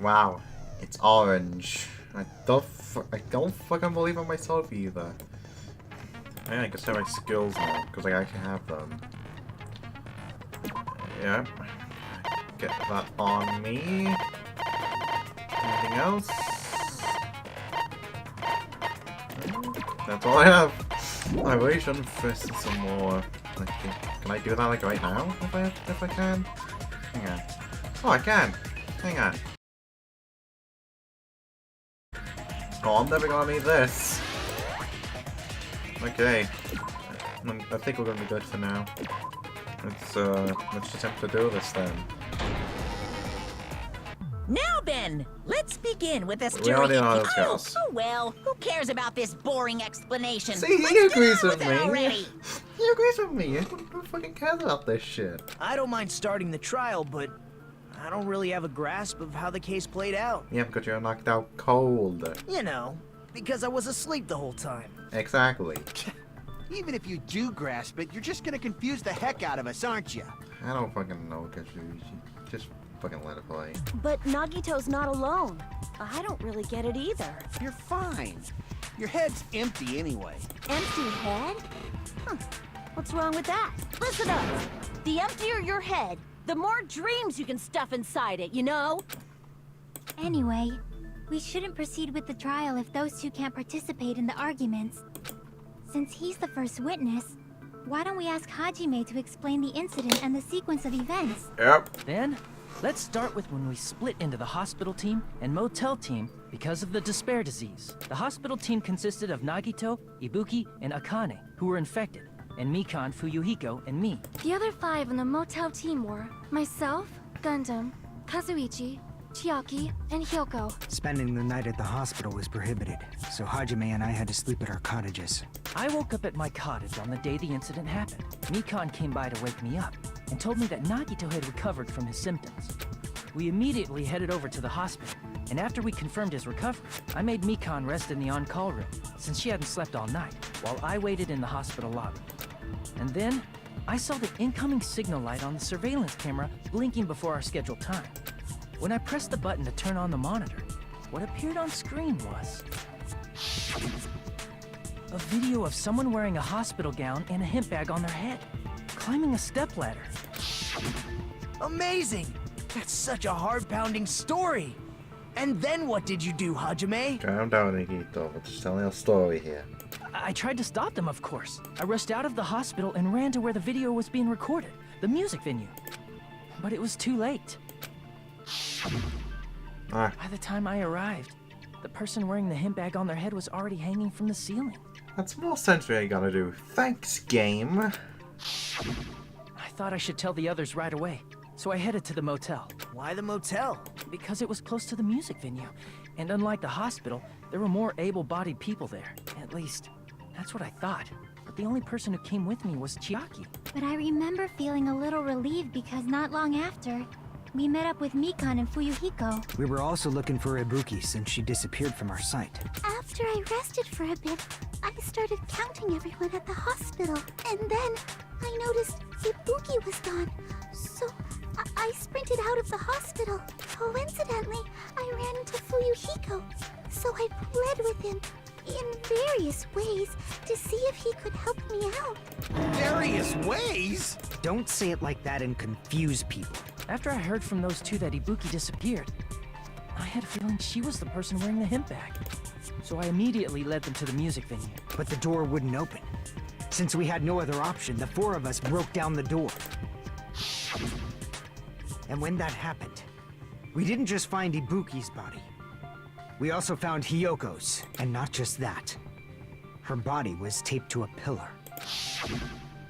Wow, it's orange. I don't fucking believe in myself either. Yeah, I guess I have my skills now, because I actually have them. Yeah. Get that on me. Anything else? That's all I have. I really shouldn't invest in some more. Like, can I do that like right now? If I can? Hang on. Oh, I can. Hang on. Oh, I'm never gonna need this. Okay. I think we're gonna be good for now. Let's attempt to do this then. Now then, let's begin with this We already know how this oh, goes. oh well, who cares about this boring explanation? See, he Let's agrees get on with it me. already. He agrees with me. Who fucking cares about this shit? I don't mind starting the trial, but I don't really have a grasp of how the case played out. Yeah, because you're knocked out cold. You know, because I was asleep the whole time. Exactly. Even if you do grasp it, you're just gonna confuse the heck out of us, aren't you? I don't fucking know, because you just fucking let it play. But Nagito's not alone. I don't really get it either. You're fine. Your head's empty anyway. Empty head? Huh. What's wrong with that? Listen up. The emptier your head, the more dreams you can stuff inside it, you know? Anyway, we shouldn't proceed with the trial if those two can't participate in the arguments. Since he's the first witness, why don't we ask Hajime to explain the incident and the sequence of events? Yep. Then, let's start with when we split into the hospital team and motel team because of the despair disease. The hospital team consisted of Nagito, Ibuki, and Akane, who were infected, and Mikan, Fuyuhiko, and me. The other 5 in the motel team were myself, Gundam, Kazuichi, Chiaki, and Hyoko. Spending the night at the hospital was prohibited, so Hajime and I had to sleep at our cottages. I woke up at my cottage on the day the incident happened. Mikan came by to wake me up and told me that Nagito had recovered from his symptoms. We immediately headed over to the hospital, and after we confirmed his recovery, I made Mikan rest in the on-call room, since she hadn't slept all night, while I waited in the hospital lobby. And then, I saw the incoming signal light on the surveillance camera blinking before our scheduled time. When I pressed the button to turn on the monitor, what appeared on screen was a video of someone wearing a hospital gown and a hemp bag on their head, climbing a stepladder. Amazing! That's such a heart-pounding story! And then what did you do, Hajime? Calm down, Nikito. We're just telling a story here. I tried to stop them, of course. I rushed out of the hospital and ran to where the video was being recorded, the music venue. But it was too late. Ah, By the time I arrived, the person wearing the hemp bag on their head was already hanging from the ceiling. that's more sense what you gotta do. Thanks, game. I thought I should tell the others right away, so I headed to the motel. Why the motel? Because it was close to the music venue, and unlike the hospital, there were more able-bodied people there. At least, that's what I thought. But the only person who came with me was Chiaki. But I remember feeling a little relieved because not long after, we met up with Mikan and Fuyuhiko. We were also looking for Ibuki since she disappeared from our sight. After I rested for a bit, I started counting everyone at the hospital. And then I noticed Ibuki was gone. So I sprinted out of the hospital. Coincidentally, I ran into Fuyuhiko. So I pled with him in various ways to see if he could help me out. Various ways? Don't say it like that and confuse people. After I heard from those two that Ibuki disappeared, I had a feeling she was the person wearing the hemp bag. So I immediately led them to the music venue. But the door wouldn't open. Since we had no other option, the 4 of us broke down the door. And when that happened, we didn't just find Ibuki's body. We also found Hyoko's, and not just that. Her body was taped to a pillar.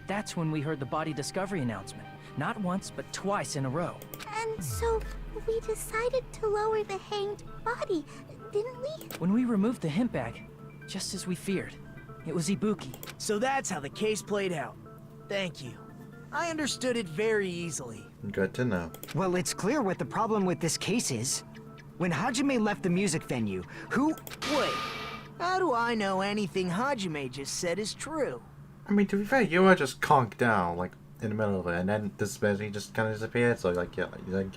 That's when we heard the body discovery announcement. Not once, but twice in a row. And so we decided to lower the hanged body, didn't we? When we removed the hemp bag, just as we feared, it was Ibuki. So that's how the case played out. Thank you. I understood it very easily. Good to know. Well, it's clear what the problem with this case is. When Hajime left the music venue, who... Wait, how do I know anything Hajime just said is true? I mean, to be fair, you were just conked down, like, in the middle of it, and then this basically just kind of disappeared, so, like, yeah, like,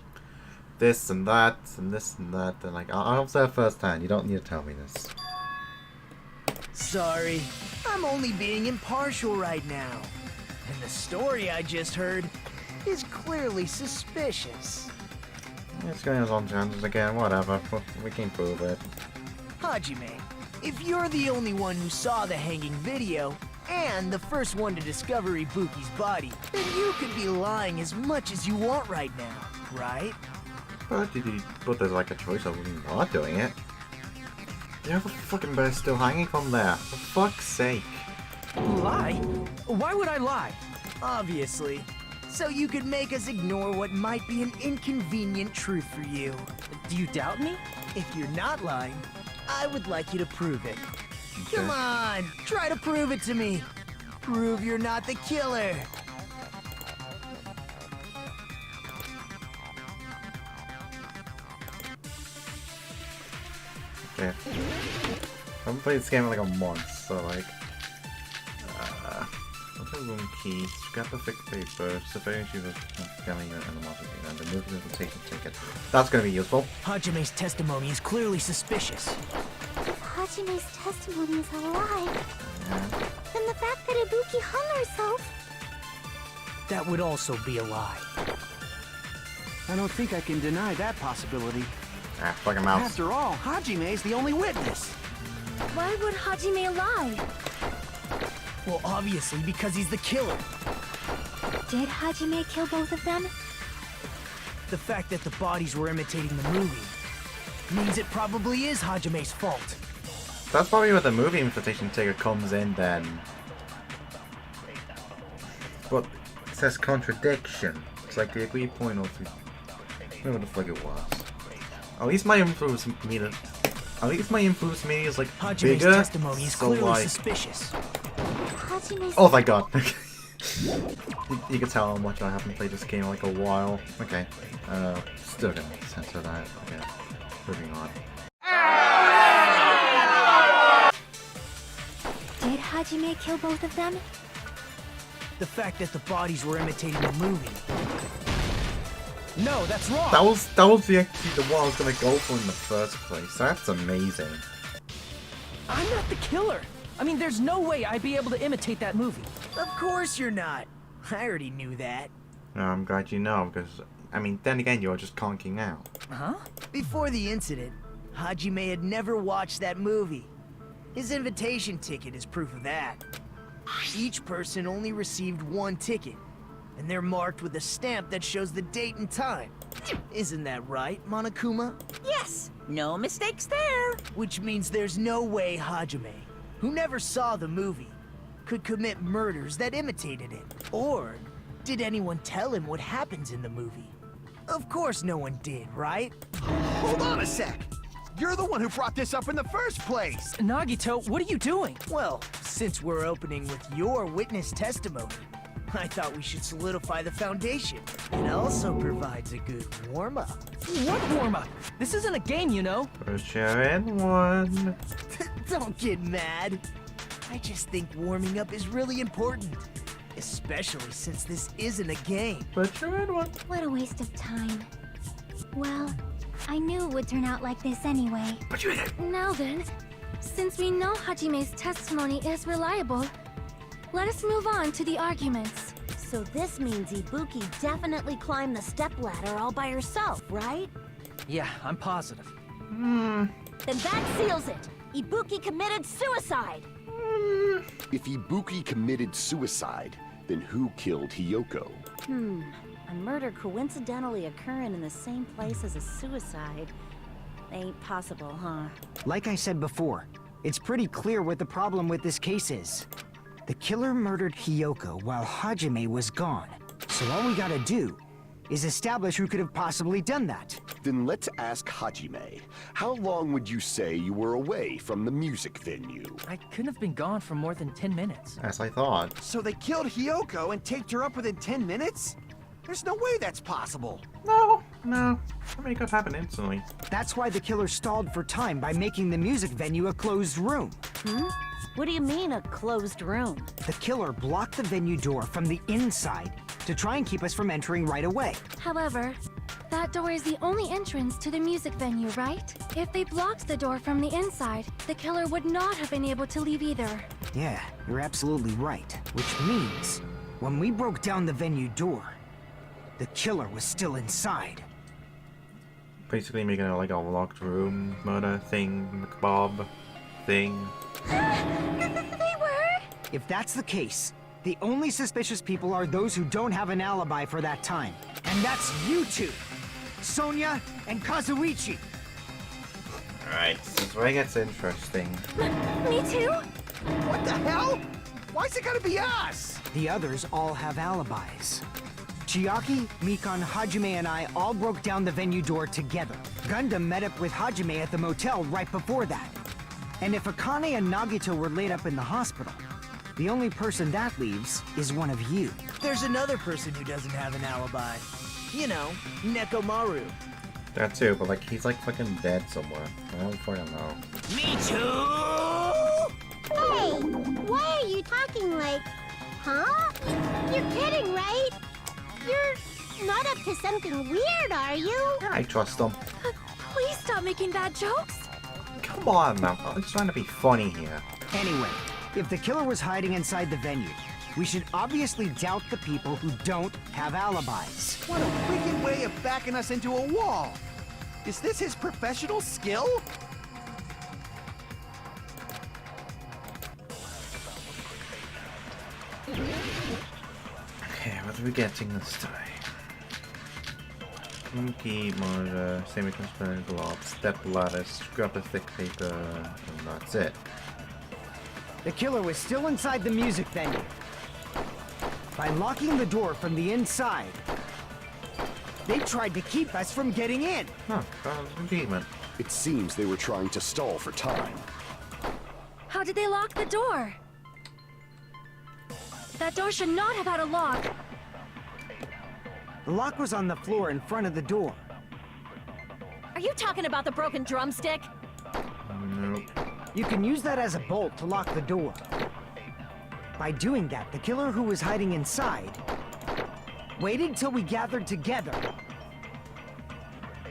this and that and this and that, then like I'll say it firsthand. You don't need to tell me this. Sorry, I'm only being impartial right now. And the story I just heard is clearly suspicious. It's going his own chances again, whatever. We can prove it. Hajime, if you're the only one who saw the hanging video, and the first one to discover Ibuki's body, then you could be lying as much as you want right now, right? But there's like a choice of not doing it. You have a fucking bear still hanging from there. For fuck's sake. Lie? Why would I lie? Obviously. So you could make us ignore what might be an inconvenient truth for you. Do you doubt me? If you're not lying, I would like you to prove it. Okay. Come on, try to prove it to me. Prove you're not the killer. Okay. I haven't played this game in like a month, so like... what's the room keys? Grab the thick paper, survey she was scanning your animosity, and the movie doesn't take the ticket. That's gonna be useful. Hajime's testimony is clearly suspicious. If Hajime's testimony is a lie, then the fact that Ibuki hung herself... That would also be a lie. I don't think I can deny that possibility. Ah, fucking mouse. After all, Hajime's the only witness. Why would Hajime lie? Well, obviously because he's the killer. Did Hajime kill both of them? The fact that the bodies were imitating the movie means it probably is Hajime's fault. That's probably where the movie invitation ticket comes in then. But it says contradiction. It's like the agreed point of whatever the fuck it was. At least my influence meter. At least my influence meter is like Hajime's bigger. testimony is So clearly like, suspicious. Hajime's... oh thank God. you can tell how much I haven't played this game in like a while. Okay. Still gonna censor that. Okay. Moving on. Did Hajime kill both of them? The fact that the bodies were imitating the movie. No, that's wrong. That was actually the one I was gonna go for in the first place. That's amazing. I'm not the killer. I mean, there's no way I'd be able to imitate that movie. Of course you're not. I already knew that. No, I'm glad you know, because, I mean, then again, you're just conking out. Huh? Before the incident, Hajime had never watched that movie. His invitation ticket is proof of that. Each person only received one ticket, and they're marked with a stamp that shows the date and time. Isn't that right, Monokuma? Yes, no mistakes there. Which means there's no way Hajime, who never saw the movie, could commit murders that imitated it. Or did anyone tell him what happens in the movie? Of course no one did, right? Hold on a sec. You're the one who brought this up in the first place. Nagito, what are you doing? Well, since we're opening with your witness testimony, I thought we should solidify the foundation. It also provides a good warm-up. What warm-up? This isn't a game, you know. First year in one. Don't get mad. I just think warming up is really important. Especially since this isn't a game. But you're in one. What a waste of time. Well, I knew it would turn out like this anyway. But you're in it. Now then, since we know Hajime's testimony is reliable, let us move on to the arguments. So this means Ibuki definitely climbed the stepladder all by herself, right? Yeah, I'm positive. Then that seals it. Ibuki committed suicide. If Ibuki committed suicide, then who killed Hiyoko? A murder coincidentally occurring in the same place as a suicide. Ain't possible, huh? Like I said before, it's pretty clear what the problem with this case is. The killer murdered Hiyoko while Hajime was gone. So all we gotta do is establish who could have possibly done that. Then let's ask Hajime. How long would you say you were away from the music venue? I couldn't have been gone for more than 10 minutes. As I thought. So they killed Hiyoko and taped her up within 10 minutes? There's no way that's possible. No. I mean, it could happen instantly. That's why the killer stalled for time by making the music venue a closed room. What do you mean, a closed room? The killer blocked the venue door from the inside to try and keep us from entering right away. However, that That door is the only entrance to the music venue, right? If they blocked the door from the inside, the killer would not have been able to leave either. Yeah, you're absolutely right. Which means, when we broke down the venue door, the killer was still inside. Basically making it like a locked room murder thing, macabre thing. They were? If that's the case, the only suspicious people are those who don't have an alibi for that time. And that's you two! Sonia and Kazuichi! Alright, this is where it gets interesting. Me too? What the hell? Why's it gotta be us? The others all have alibis. Chiaki, Mikan, Hajime, and I all broke down the venue door together. Gundam met up with Hajime at the motel right before that. And if Akane and Nagito were laid up in the hospital, the only person that leaves is one of you. There's another person who doesn't have an alibi. You know, Nekomaru. That too, but like he's like fucking dead somewhere. I don't fucking know. Me too! Hey, why are you talking like... Huh? You're kidding, right? You're not up to something weird, are you? I trust him. Please stop making bad jokes. Come on now, I'm just trying to be funny here. Anyway, if the killer was hiding inside the venue, we should obviously doubt the people who don't have alibis. What a wicked way of backing us into a wall. Is this his professional skill? Okay, what are we getting this time? Monkey, monitor, semi-transparent glob, step ladder, scrap of thick paper, and that's it. The killer was still inside the music venue. By locking the door from the inside, they tried to keep us from getting in. Huh, achievement. It seems they were trying to stall for time. How did they lock the door? That door should not have had a lock. The lock was on the floor in front of the door. Are you talking about the broken drumstick? Nope. You can use that as a bolt to lock the door. By doing that, the killer who was hiding inside waited till we gathered together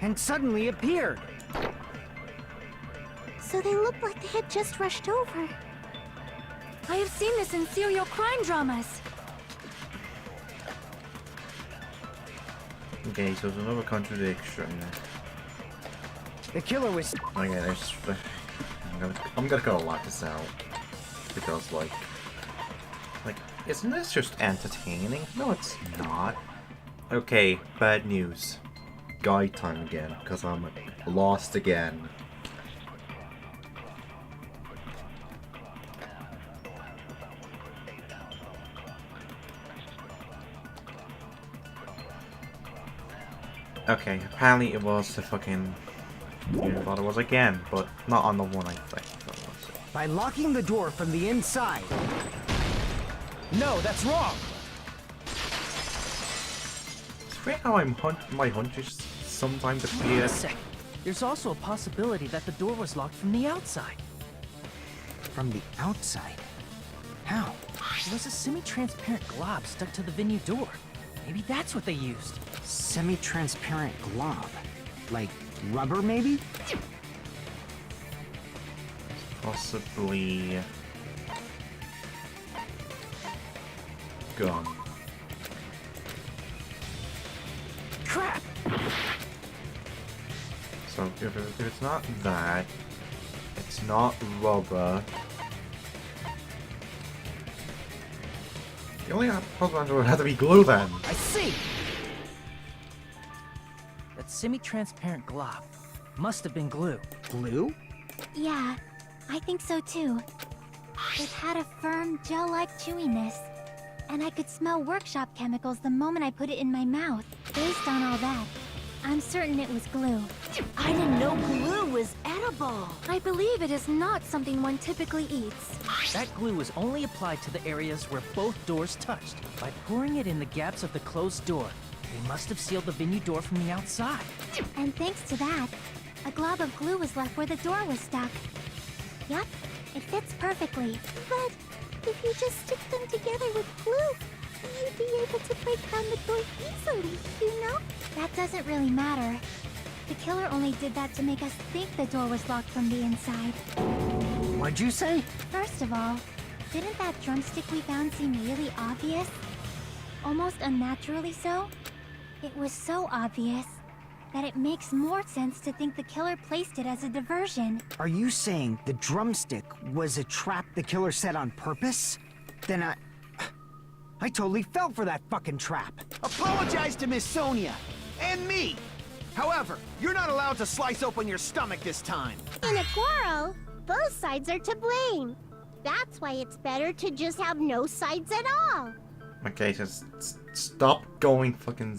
and suddenly appeared. So they looked like they had just rushed over. I have seen this in serial crime dramas. Okay, so there's another contradiction. The killer was... Okay, there's... I'm gonna go lock this out. Because, like, isn't this just entertaining? No, it's not. Okay, bad news. Guide time again, because I'm lost again. Okay, apparently it was the fucking... I thought it was again, but not on the one I thought it was. By locking the door from the inside. No, that's wrong! It's weird how my hunches sometimes Wait appear. a sec. There's also a possibility that the door was locked from the outside. From the outside? How? There was a semi-transparent glob stuck to the venue door. Maybe that's what they used. Semi-transparent glob. Like rubber, maybe? Possibly... gum. Crap! So if it's not that, it's not rubber. The only possible answer would have to be glue then. I see! That semi-transparent glob must have been glue. Glue? Yeah, I think so too. It had a firm, gel-like chewiness. And I could smell workshop chemicals the moment I put it in my mouth. Based on all that, I'm certain it was glue. I didn't know glue was edible. I believe it is not something one typically eats. That glue was only applied to the areas where both doors touched. By pouring it in the gaps of the closed door, they must have sealed the venue door from the outside. And thanks to that, a glob of glue was left where the door was stuck. Yep, it fits perfectly. But if you just stick them together with glue, you'd be able to break down the door easily, you know? That doesn't really matter. The killer only did that to make us think the door was locked from the inside. What'd you say? First of all, didn't that drumstick we found seem really obvious? Almost unnaturally so? It was so obvious that it makes more sense to think the killer placed it as a diversion. Are you saying the drumstick was a trap the killer set on purpose? Then I totally fell for that fucking trap. Apologize to Miss Sonia. And me. However, you're not allowed to slice open your stomach this time. In a quarrel, both sides are to blame. That's why it's better to just have no sides at all. Okay, just stop going fucking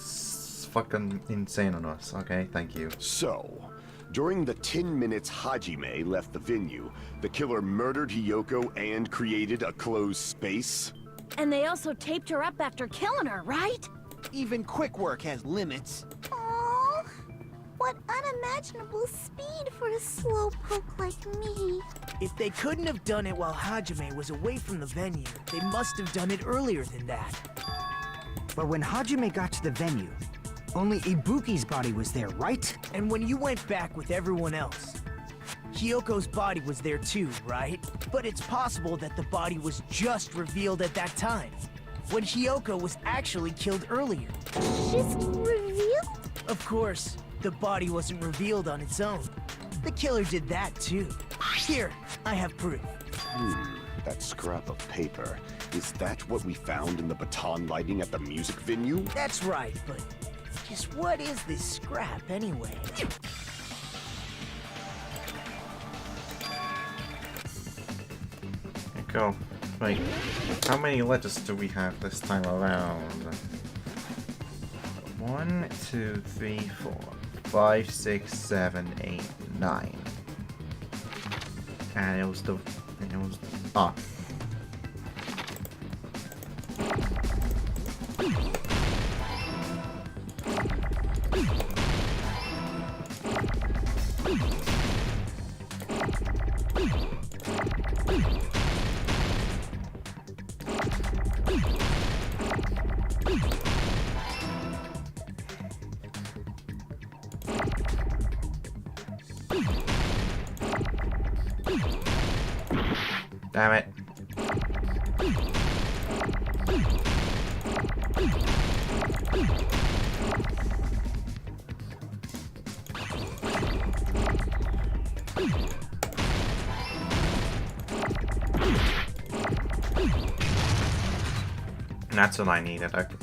insane on us, okay? Thank you. So, during the 10 minutes Hajime left the venue, the killer murdered Hiyoko and created a closed space? And they also taped her up after killing her, right? Even quick work has limits. Oh, what unimaginable speed for a slowpoke like me. If they couldn't have done it while Hajime was away from the venue, they must have done it earlier than that. But when Hajime got to the venue, only Ibuki's body was there, right? And when you went back with everyone else, Hiyoko's body was there too, right? But it's possible that the body was just revealed at that time, when Hiyoko was actually killed earlier. Just revealed? Of course, the body wasn't revealed on its own. The killer did that too. Here, I have proof. That scrap of paper. Is that what we found in the baton lighting at the music venue? That's right, but just what is this scrap anyway? Go. Wait, how many letters do we have this time around? 1, 2, 3, 4, 5, 6, 7, 8, 9. And it was ah. Damn it. And that's what I needed. Okay.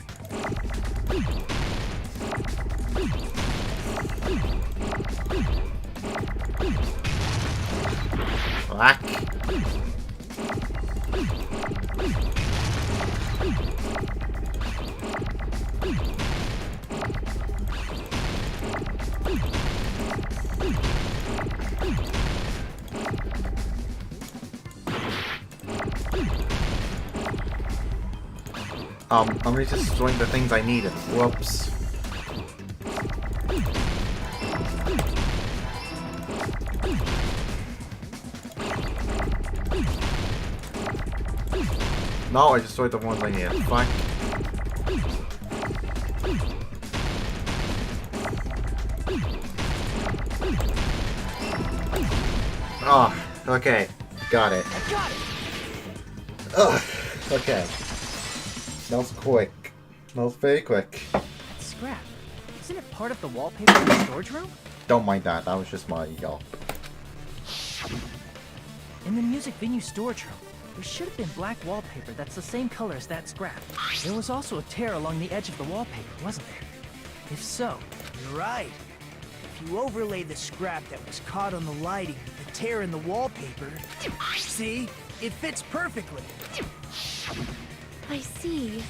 Black. I'm just destroying the things I needed. Whoops. No, I destroyed the ones I needed. Fuck. Oh, okay. Got it. I got it! Ugh. Okay. That was quick. That was very quick. Scrap. Isn't it part of the wallpaper in the storage room? Don't mind that. That was just my yelp. In the music venue storage room, there should have been black wallpaper that's the same color as that scrap. There was also a tear along the edge of the wallpaper, wasn't there? If so, You're right. If you overlay the scrap that was caught on the lighting with the tear in the wallpaper, see? It fits perfectly. I see.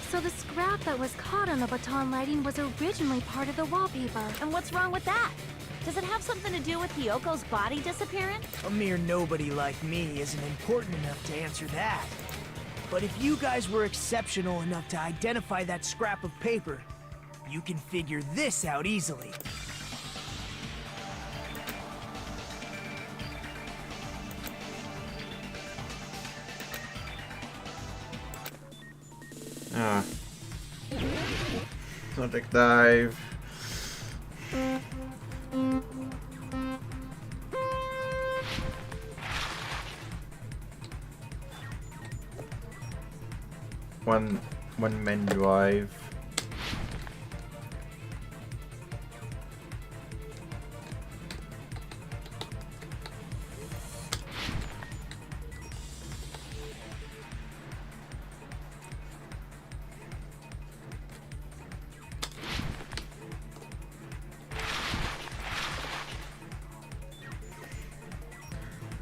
So the scrap that was caught on the baton lighting was originally part of the wallpaper. And what's wrong with that? Does it have something to do with Hiyoko's body disappearing? A mere nobody like me isn't important enough to answer that. But if you guys were exceptional enough to identify that scrap of paper, you can figure this out easily. Ah. Sonic dive. One men drive.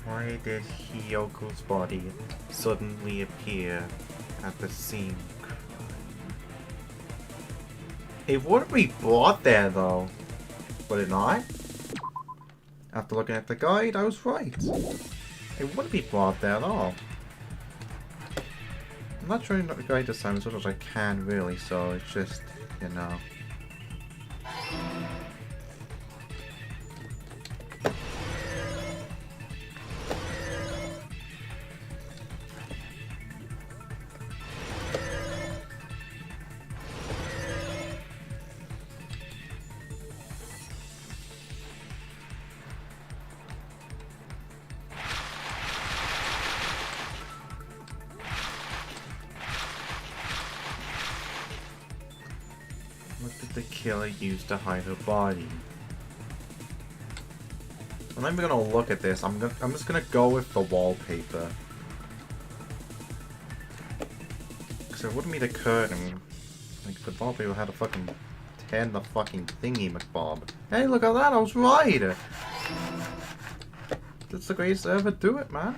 Why did Hiyoko's body suddenly appear at the scene? It wouldn't be brought there though, would it not? After looking at the guide, I was right. It wouldn't be brought there at all. I'm not trying to guide this time as much as I can really, so it's just, you know. What did the killer use to hide her body? I'm not even gonna look at this. I'm just gonna go with the wallpaper. Cause it wouldn't be the curtain. Like the wallpaper had a fucking turn the fucking thingy McBob. Hey, look at that! I was right. That's the greatest to ever do it, man.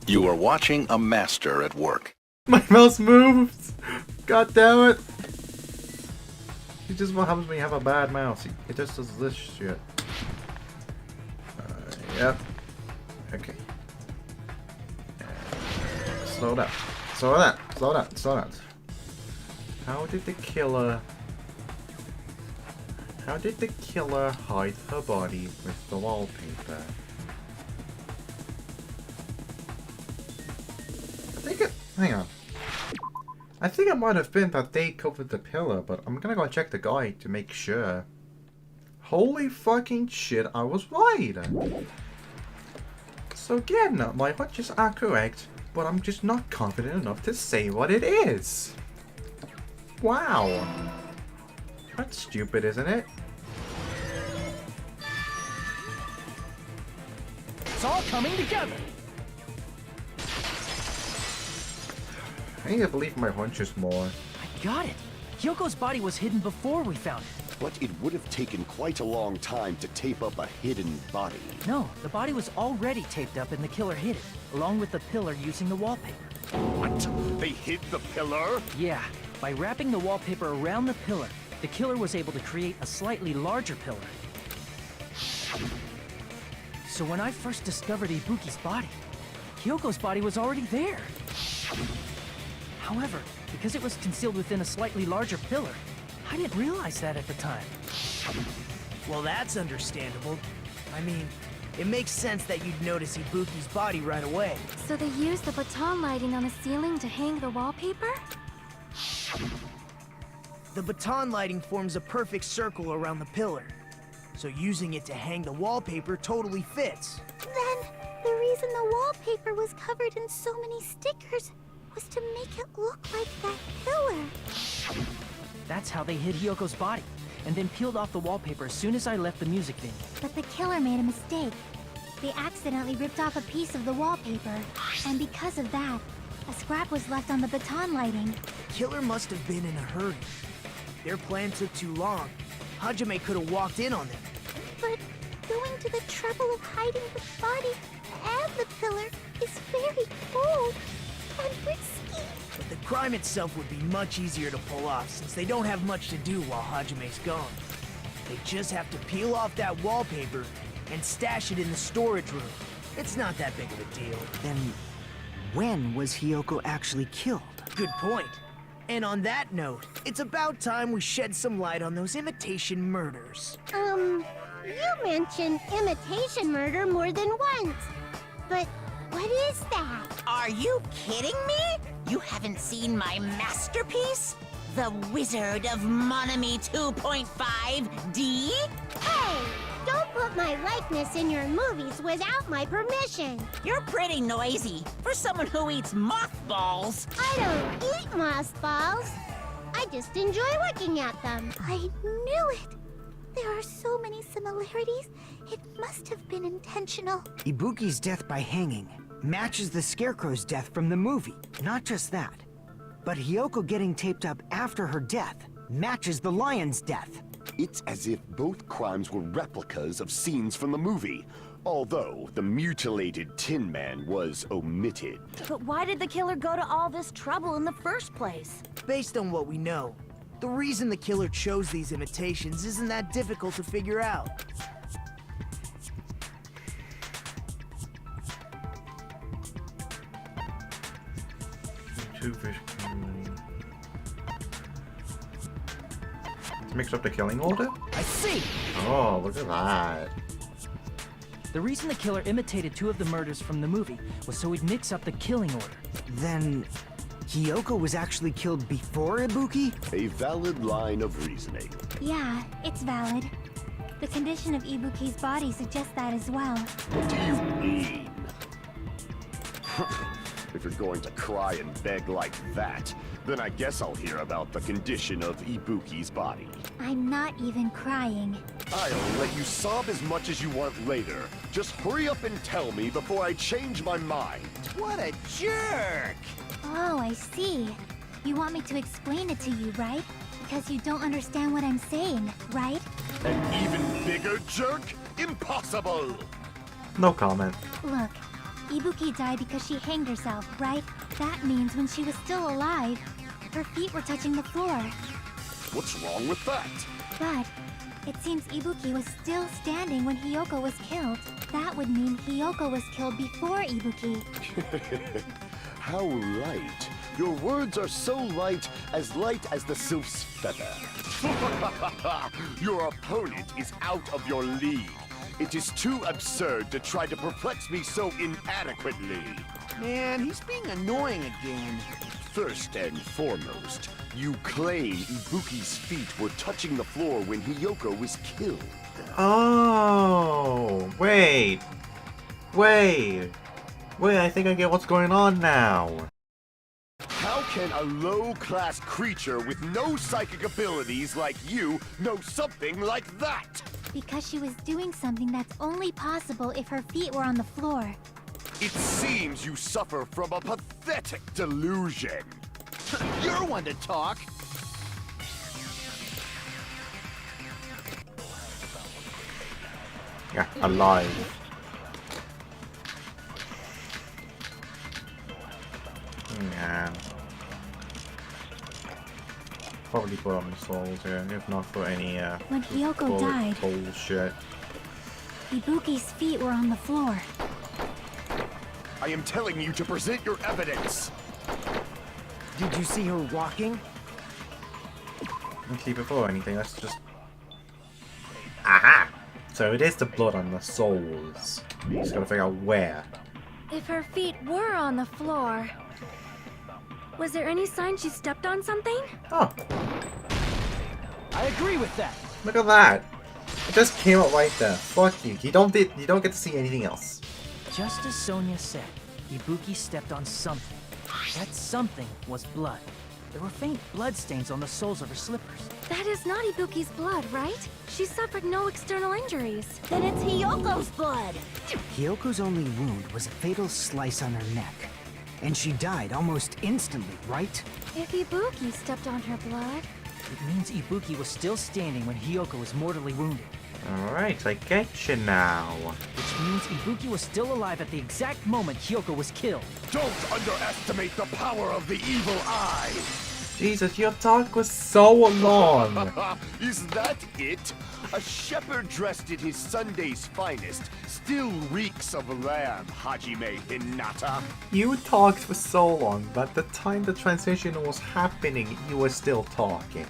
You are watching a master at work. My mouse moves! God damn it! It's just what happens when you have a bad mouse. It just does this shit. Yep. Okay. Slow down. Slow down. Slow down. Slow down. How did the killer hide her body with the wallpaper? Hang on. I think it might have been that they covered the pillar, but I'm gonna go check the guide to make sure. Holy fucking shit, I was right! So again, my hunches are correct, but I'm just not confident enough to say what it is. Wow. That's stupid, isn't it? It's all coming together. I need to believe my hunches more. I got it. Hyoko's body was hidden before we found it. But it would have taken quite a long time to tape up a hidden body. No, the body was already taped up and the killer hid it, along with the pillar using the wallpaper. What? They hid the pillar? Yeah, by wrapping the wallpaper around the pillar, the killer was able to create a slightly larger pillar. So when I first discovered Ibuki's body, Hyoko's body was already there. However, because it was concealed within a slightly larger pillar, I didn't realize that at the time. Well, that's understandable. I mean, it makes sense that you'd notice Ibuki's body right away. So they used the baton lighting on the ceiling to hang the wallpaper? The baton lighting forms a perfect circle around the pillar. So using it to hang the wallpaper totally fits. Then, the reason the wallpaper was covered in so many stickers was to make it look like that pillar. That's how they hid Hyoko's body, and then peeled off the wallpaper as soon as I left the music venue. But the killer made a mistake. They accidentally ripped off a piece of the wallpaper, and because of that, a scrap was left on the baton lighting. The killer must have been in a hurry. Their plan took too long. Hajime could have walked in on them. But going to the trouble of hiding the body and the pillar is very bold and risky. But the crime itself would be much easier to pull off since they don't have much to do while Hajime's gone. They just have to peel off that wallpaper and stash it in the storage room. It's not that big of a deal. Then, when was Hiyoko actually killed? Good point. And on that note, it's about time we shed some light on those imitation murders. You mentioned imitation murder more than once. But what is that? Are you kidding me? You haven't seen my masterpiece? The Wizard of Monami 2.5D? Hey, don't put my likeness in your movies without my permission. You're pretty noisy for someone who eats mothballs. I don't eat mothballs. I just enjoy looking at them. I knew it. There are so many similarities. It must have been intentional. Ibuki's death by hanging matches the Scarecrow's death from the movie. Not just that, but Hiyoko getting taped up after her death matches the lion's death. It's as if both crimes were replicas of scenes from the movie, although the mutilated Tin Man was omitted. But why did the killer go to all this trouble in the first place? Based on what we know, the reason the killer chose these imitations isn't that difficult to figure out. Two fish. Let's mix up the killing order. I see! Oh, look at that. The reason the killer imitated 2 of the murders from the movie was so he'd mix up the killing order. Then Hiyoko was actually killed before Ibuki? A valid line of reasoning. Yeah, it's valid. The condition of Ibuki's body suggests that as well. What do you mean? If you're going to cry and beg like that, then I guess I'll hear about the condition of Ibuki's body. I'm not even crying. I'll let you sob as much as you want later. Just hurry up and tell me before I change my mind. What a jerk! Oh, I see. You want me to explain it to you, right? Because you don't understand what I'm saying, right? An even bigger jerk? Impossible! No comment. Look, Ibuki died because she hanged herself, right? That means when she was still alive, her feet were touching the floor. What's wrong with that? But it seems Ibuki was still standing when Hiyoko was killed. That would mean Hiyoko was killed before Ibuki. How light. Your words are so light as the sylph's feather. Your opponent is out of your league. It is too absurd to try to perplex me so inadequately. Man, he's being annoying again. First and foremost, you claim Ibuki's feet were touching the floor when Hiyoko was killed. Oh, wait, I think I get what's going on now. How can a low-class creature with no psychic abilities like you know something like that? Because she was doing something that's only possible if her feet were on the floor. It seems you suffer from a pathetic delusion. You're one to talk. Yeah, alive. Yeah. Probably put on the souls here, if not for any When Hiyoko died, bullshit. Ibuki's feet were on the floor. I am telling you to present your evidence. Did you see her walking? Okay, before anything, let's just... Aha! So it is the blood on the souls. We just gotta figure out where. If her feet were on the floor, was there any sign she stepped on something? Oh, I agree with that. look at that! It just came out right there. Fuck you. You don't get to see anything else. Just as Sonia said, Ibuki stepped on something. That something was blood. There were faint bloodstains on the soles of her slippers. That is not Ibuki's blood, right? She suffered no external injuries. Then it's Hiyoko's blood. Hiyoko's only wound was a fatal slice on her neck. And she died almost instantly, right? If Ibuki stepped on her blood... It means Ibuki was still standing when Hiyoko was mortally wounded. Alright, I get you now. Which means Ibuki was still alive at the exact moment Hiyoko was killed. Don't underestimate the power of the evil eye. Jesus, your talk was so long. Is that it? A shepherd dressed in his Sunday's finest still reeks of lamb, Hajime Hinata. You talked for so long, but the time the transition was happening, you were still talking.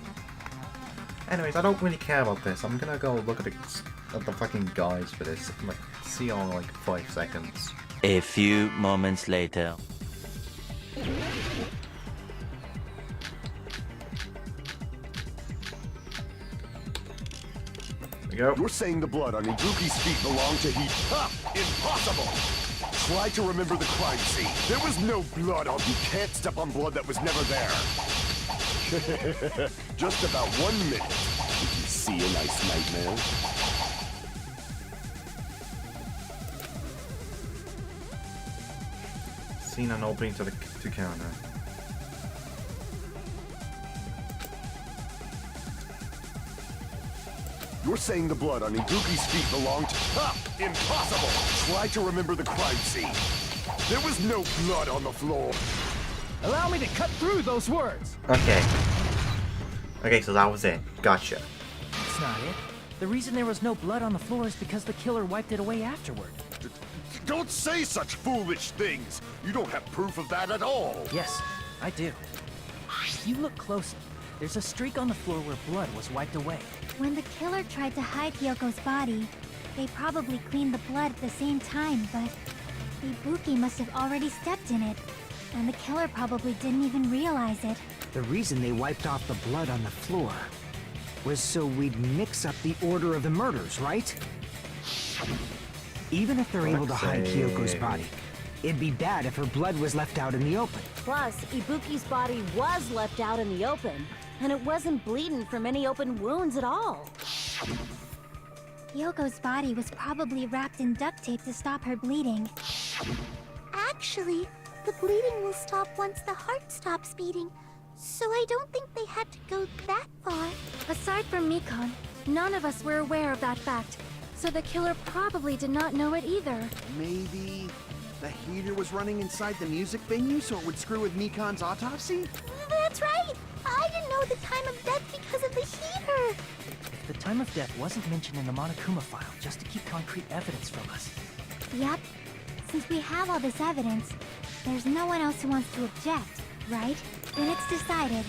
Anyways, I don't really care about this. I'm gonna go look at the at the fucking guys for this. Like, see you all in like 5 seconds. A few moments later. We go. You're saying the blood on Ibuki's feet belonged to he... Ha! Impossible! Try to remember the crime scene. There was no blood on... You can't step on blood that was never there. Just about 1 minute. Did you see a nice nightmare? Seen an opening to the counter. You're saying the blood on Ibuki's feet belonged to... Ha! Impossible! Try to remember the crime scene. There was no blood on the floor. Allow me to cut through those words. Okay. Okay, so that was it. Gotcha. That's not it. The reason there was no blood on the floor is because the killer wiped it away afterward. Don't say such foolish things. You don't have proof of that at all. Yes, I do. If you look closely, there's a streak on the floor where blood was wiped away. When the killer tried to hide Hyoko's body, they probably cleaned the blood at the same time, but Ibuki must have already stepped in it, and the killer probably didn't even realize it. The reason they wiped off the blood on the floor was so we'd mix up the order of the murders, right? Even if they're able to hide Hyoko's body, it'd be bad if her blood was left out in the open. Plus, Ibuki's body was left out in the open, and it wasn't bleeding from any open wounds at all. Hyoko's body was probably wrapped in duct tape to stop her bleeding. Actually, the bleeding will stop once the heart stops beating, so I don't think they had to go that far. Aside from Mikon, none of us were aware of that fact, so the killer probably did not know it either. Maybe the heater was running inside the music venue so it would screw with Mikon's autopsy? That's right! I didn't know the time of death because of the heater! If the time of death wasn't mentioned in the Monokuma file just to keep concrete evidence from us. Yep. Since we have all this evidence, there's no one else who wants to object, right? Then it's decided.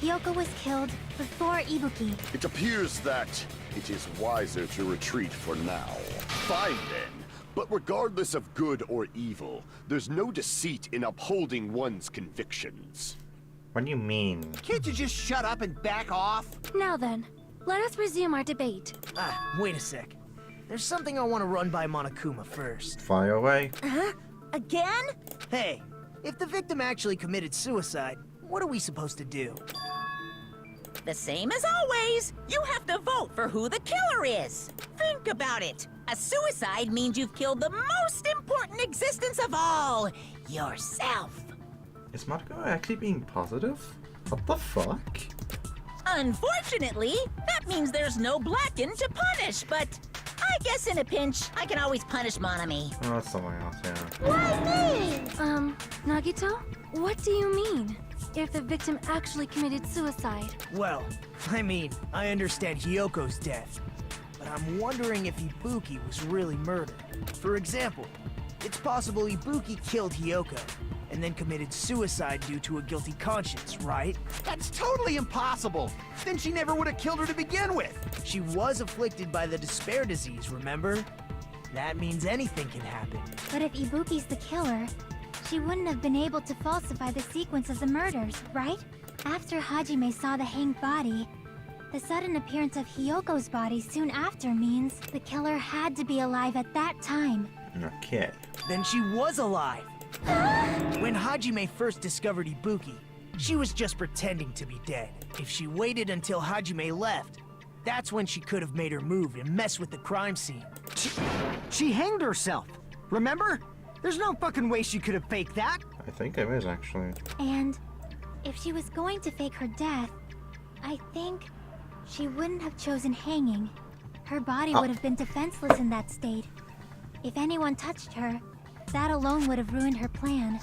Hyoko was killed before Ibuki. It appears that it is wiser to retreat for now. Fine then. But regardless of good or evil, there's no deceit in upholding one's convictions. What do you mean? Can't you just shut up and back off? Now then, let us resume our debate. Wait a sec. There's something I want to run by Monokuma first. Fire away. Huh? Again? Hey, if the victim actually committed suicide, what are we supposed to do? The same as always. You have to vote for who the killer is. Think about it. A suicide means you've killed the most important existence of all, yourself. Is Marco actually being positive? What the fuck? Unfortunately, that means there's no Blacken to punish, but I guess in a pinch, I can always punish Monami. Oh, that's someone else, yeah. Why me? Nagito? What do you mean? If the victim actually committed suicide? Well, I mean, I understand Hyoko's death, but I'm wondering if Ibuki was really murdered. For example, it's possible Ibuki killed Hyoko, and then committed suicide due to a guilty conscience, right? That's totally impossible! Then she never would have killed her to begin with! She was afflicted by the despair disease, remember? That means anything can happen. But if Ibuki's the killer, she wouldn't have been able to falsify the sequence of the murders, right? After Hajime saw the hanged body, the sudden appearance of Hyoko's body soon after means the killer had to be alive at that time. Okay. Then she was alive! When Hajime first discovered Ibuki, she was just pretending to be dead. If she waited until Hajime left, that's when she could have made her move and mess with the crime scene. She hanged herself, remember? There's no fucking way she could have faked that. I think it is, actually. And if she was going to fake her death, I think she wouldn't have chosen hanging. Her body would have been defenseless in that state. If anyone touched her, that alone would have ruined her plan.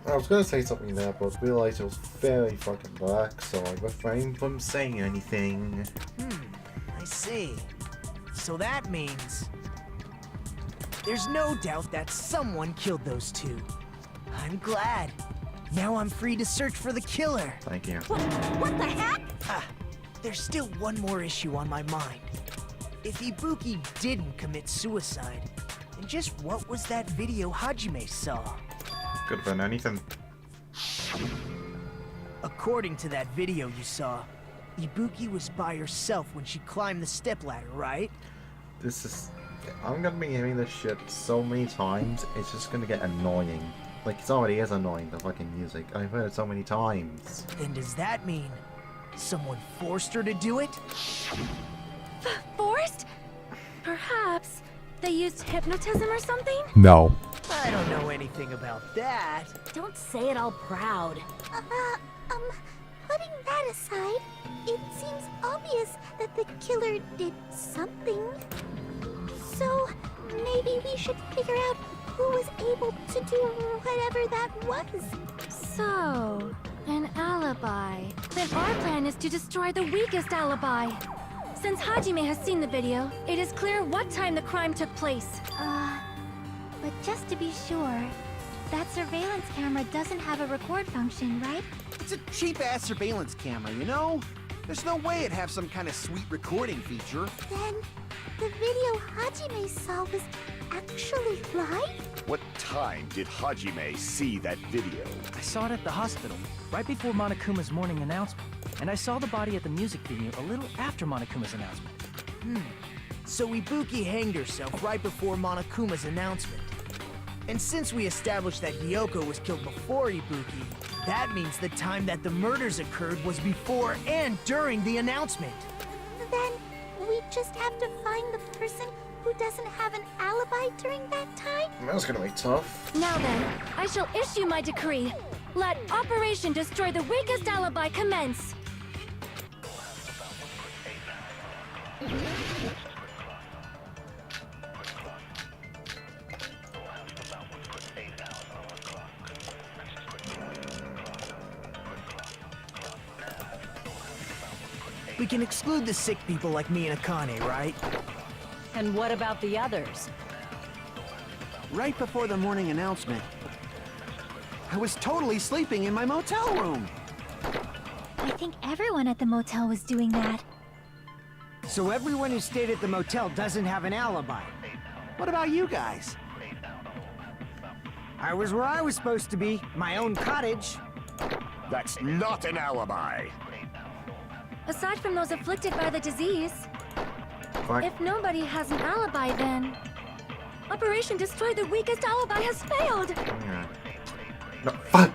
I was gonna say something there, but realized it was very fucking dark, so I refrained from saying anything. I see. So that means... there's no doubt that someone killed those two. I'm glad. Now I'm free to search for the killer. Thank you. What the heck? There's still one more issue on my mind. if Ibuki didn't commit suicide, then just what was that video Hajime saw? Could have been anything. According to that video you saw, Ibuki was by herself when she climbed the stepladder, right? This is... I'm gonna be hearing this shit so many times, it's just gonna get annoying. Like, it already is annoying, the fucking music. I've heard it so many times. Then does that mean someone forced her to do it? Forced? Perhaps they used hypnotism or something? No. I don't know anything about that. Don't say it all proud. Putting that aside, it seems obvious that the killer did something. So, maybe we should figure out who was able to do whatever that was. So, an alibi. Then our plan is to destroy the weakest alibi. Since Hajime has seen the video, it is clear what time the crime took place. But just to be sure, that surveillance camera doesn't have a record function, right? It's a cheap-ass surveillance camera, you know? There's no way it'd have some kind of sweet recording feature. Then, the video Hajime saw was actually live? What time did Hajime see that video? I saw it at the hospital, right before Monokuma's morning announcement. And I saw the body at the music venue a little after Monokuma's announcement. So Ibuki hanged herself right before Monokuma's announcement. And since we established that Hiyoko was killed before Ibuki, that means the time that the murders occurred was before and during the announcement. Then, we just have to find the person who doesn't have an alibi during that time? That's gonna be tough. Now then, I shall issue my decree. Let Operation Destroy the Weakest Alibi commence. We can exclude the sick people like me and Akane, right? And what about the others? Right before the morning announcement, I was totally sleeping in my motel room. I think everyone at the motel was doing that. So everyone who stayed at the motel doesn't have an alibi. What about you guys? I was where I was supposed to be, my own cottage. That's not an alibi. Aside from those afflicted by the disease, Fuck. if nobody has an alibi, then Operation Destroy the Weakest Alibi has failed. Yeah. No, fuck!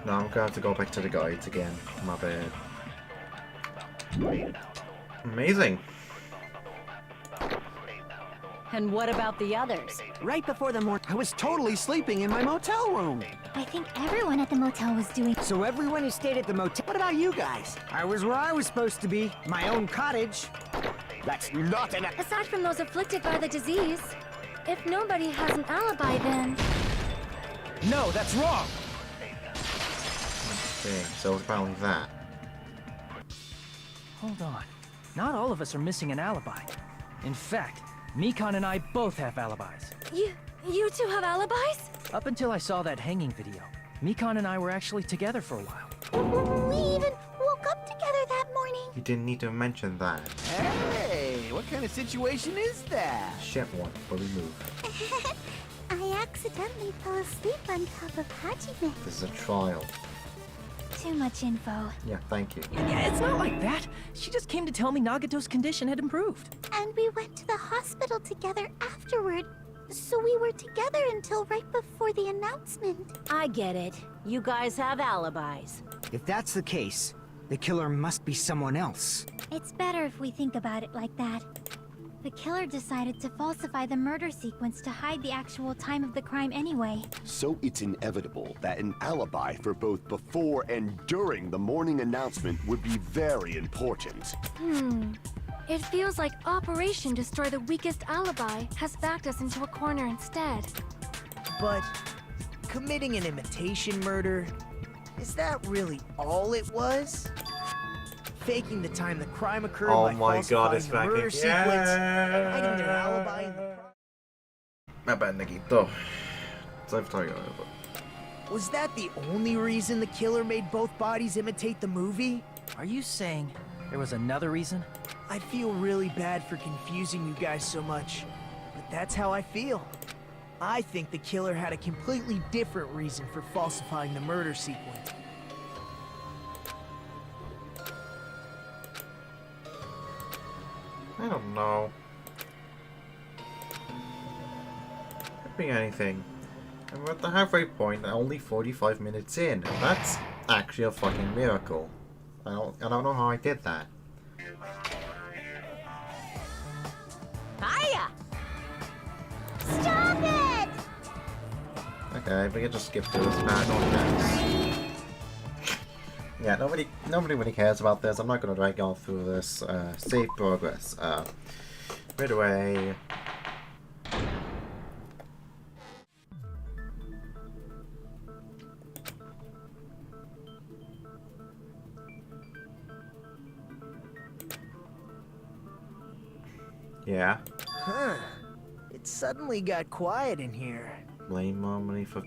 No, I'm gonna have to go back to the guides again. My bad. Amazing. And what about the others? Right before the morning, I was totally sleeping in my motel room. I think everyone at the motel was doing. So everyone who stayed at the motel. What about you guys? I was where I was supposed to be, my own cottage. That's not an Aside from those afflicted by the disease, if nobody has an alibi, then No, that's wrong! Okay, so apparently that. Hold on. Not all of us are missing an alibi. In fact, Mikan and I both have alibis. you two have alibis? Up until I saw that hanging video, Mikan and I were actually together for a while. We even woke up together that morning. You didn't need to mention that. Hey, what kind of situation is that? Shit one, but we move. I accidentally fell asleep on top of Hajime. This is a trial. Too much info. Yeah, thank you. Yeah, it's not like that. She just came to tell me Nagato's condition had improved. And we went to the hospital together afterward. So we were together until right before the announcement. I get it. You guys have alibis. If that's the case, the killer must be someone else. It's better if we think about it like that. The killer decided to falsify the murder sequence to hide the actual time of the crime anyway. So it's inevitable that an alibi for both before and during the morning announcement would be very important. It feels like Operation Destroy the Weakest Alibi has backed us into a corner instead. But committing an imitation murder, is that really all it was? Faking the time the crime occurred Oh by my god, it's falsifying the murder back sequence, again. hiding their alibi in the... Vabbè, Nikito. Sai fare io. Was that the only reason the killer made both bodies imitate the movie? Are you saying there was another reason? I feel really bad for confusing you guys so much, but that's how I feel. I think the killer had a completely different reason for falsifying the murder sequence. I don't know. Could be anything. And we're at the halfway point, only 45 minutes in, and that's actually a fucking miracle. I don't know how I did that. Hiya! Stop it! Okay, we can just skip through this part on next. Yeah, nobody really cares about this. I'm not gonna drag y'all through this. Save progress. Right away. Yeah. Huh. It suddenly got quiet in here. Blame Monomi for...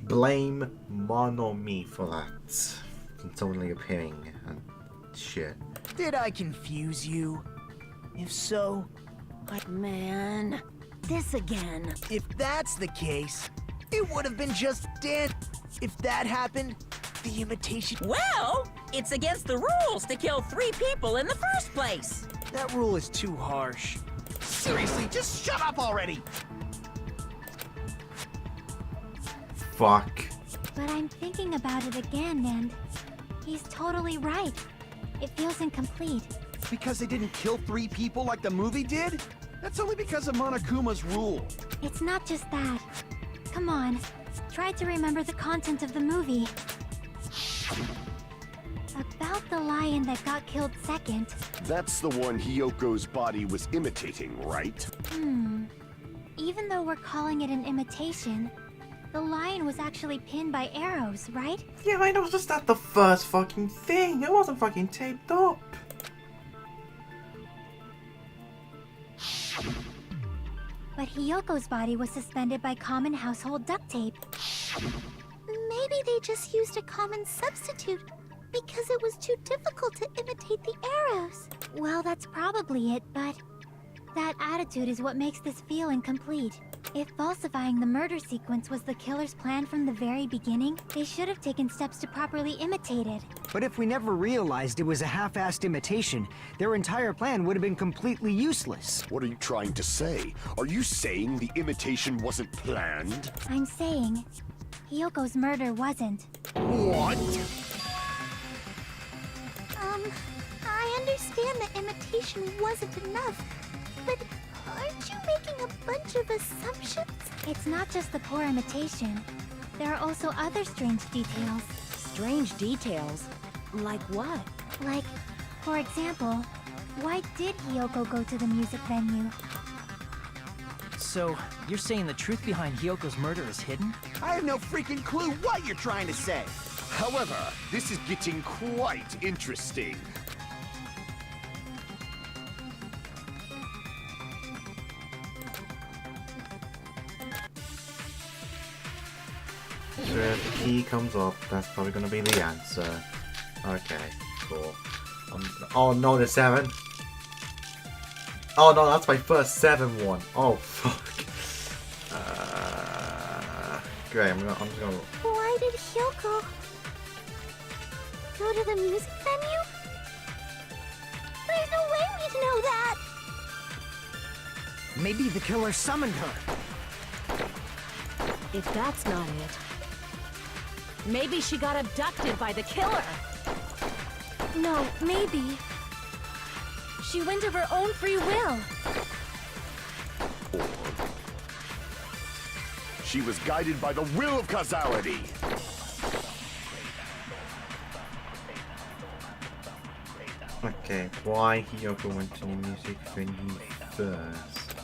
Blame Monomi for that. It's only appearing and shit. Did I confuse you? If so, Man, this again. if that's the case, it would have been just dead. If that happened, the imitation... Well, it's against the rules to kill 3 people in the first place. That rule is too harsh. Seriously, just shut up already! Fuck. But I'm thinking about it again, and he's totally right. It feels incomplete. Because they didn't kill 3 people like the movie did? That's only because of Monokuma's rule. It's not just that. Come on, try to remember the content of the movie. About the lion that got killed second. That's the one Hyoko's body was imitating, right? Even though we're calling it an imitation, the lion was actually pinned by arrows, right? Yeah, I noticed that the first fucking thing. It wasn't fucking taped up. But Hyoko's body was suspended by common household duct tape. Maybe they just used a common substitute because it was too difficult to imitate the arrows. Well, that's probably it, but that attitude is what makes this feel incomplete. If falsifying the murder sequence was the killer's plan from the very beginning, they should have taken steps to properly imitate it. But if we never realized it was a half-assed imitation, their entire plan would have been completely useless. What are you trying to say? Are you saying the imitation wasn't planned? I'm saying, Hyoko's murder wasn't. What? I understand that imitation wasn't enough, but aren't you making a bunch of assumptions? It's not just the poor imitation. There are also other strange details. Strange details? Like what? Like, for example, why did Hyoko go to the music venue? So, you're saying the truth behind Hyoko's murder is hidden? I have no freaking clue what you're trying to say. However, this is getting quite interesting. So if the key comes up, that's probably gonna be the answer. Okay, cool. Oh no, there's 7. Oh no, that's my first 7 one. Oh fuck. Great, I'm just gonna. Why did Hyoko go to the music venue? There's no way we'd know that! Maybe the killer summoned her. If that's not it, maybe she got abducted by the killer. No, maybe she went of her own free will. Or she was guided by the will of causality. Okay, why Hyoko went to the music venue first?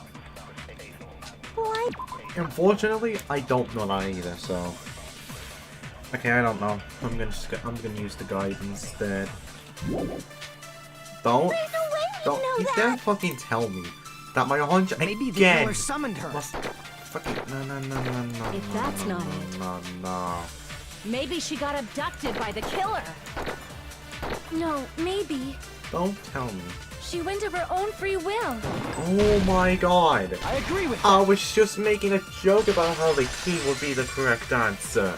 Why? Unfortunately, I don't know that either, so... Okay, I don't know. I'm gonna use the guide instead. Don't know you that. dare fucking tell me that my hunch Maybe the again killer summoned her. must fucking no. If that's not it. No. Maybe she got abducted by the killer. No, maybe. Don't tell me. She went of her own free will. Oh my god. I agree with I was just making a joke about how the key would be the correct answer.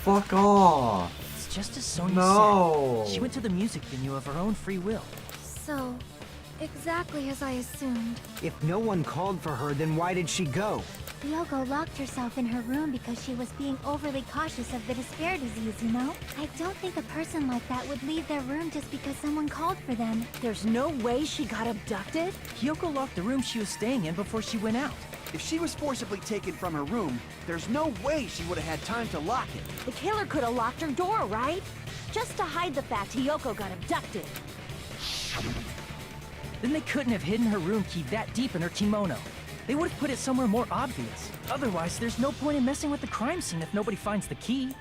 Fuck off. It's just as Sonia No. said. She went to the music venue of her own free will. So, exactly as I assumed. If no one called for her, then why did she go? Yoko locked herself in her room because she was being overly cautious of the despair disease, you know? I don't think a person like that would leave their room just because someone called for them. There's no way she got abducted? Hiyoko locked the room she was staying in before she went out. If she was forcibly taken from her room, there's no way she would have had time to lock it. The killer could have locked her door, right? Just to hide the fact Hiyoko got abducted. Then they couldn't have hidden her room key that deep in her kimono. They would have put it somewhere more obvious. Otherwise, there's no point in messing with the crime scene if nobody finds the key.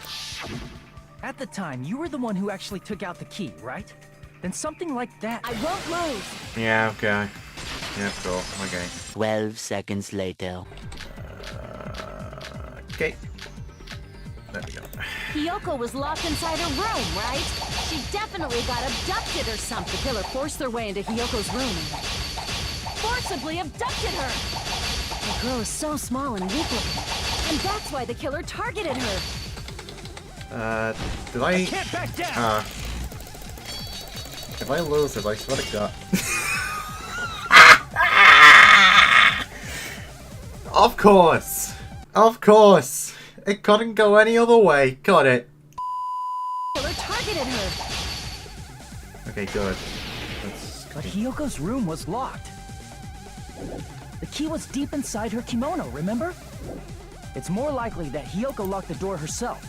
At the time, you were the one who actually took out the key, right? Then something like that... I won't lose! Yeah, okay. Yeah, cool. Okay. 12 seconds later. Okay. There we go. Hiyoko was locked inside her room, right? She definitely got abducted or something. The killer forced their way into Hiyoko's room and forcibly abducted her! The girl is so small and weak-looking, and that's why the killer targeted her. Did I... Can't back down! If I lose it, I swear to God. Of course! Of course! It couldn't go any other way, could it? Killer targeted her. Okay, good. But Hiyoko's room was locked. The key was deep inside her kimono, remember? It's more likely that Hiyoko locked the door herself.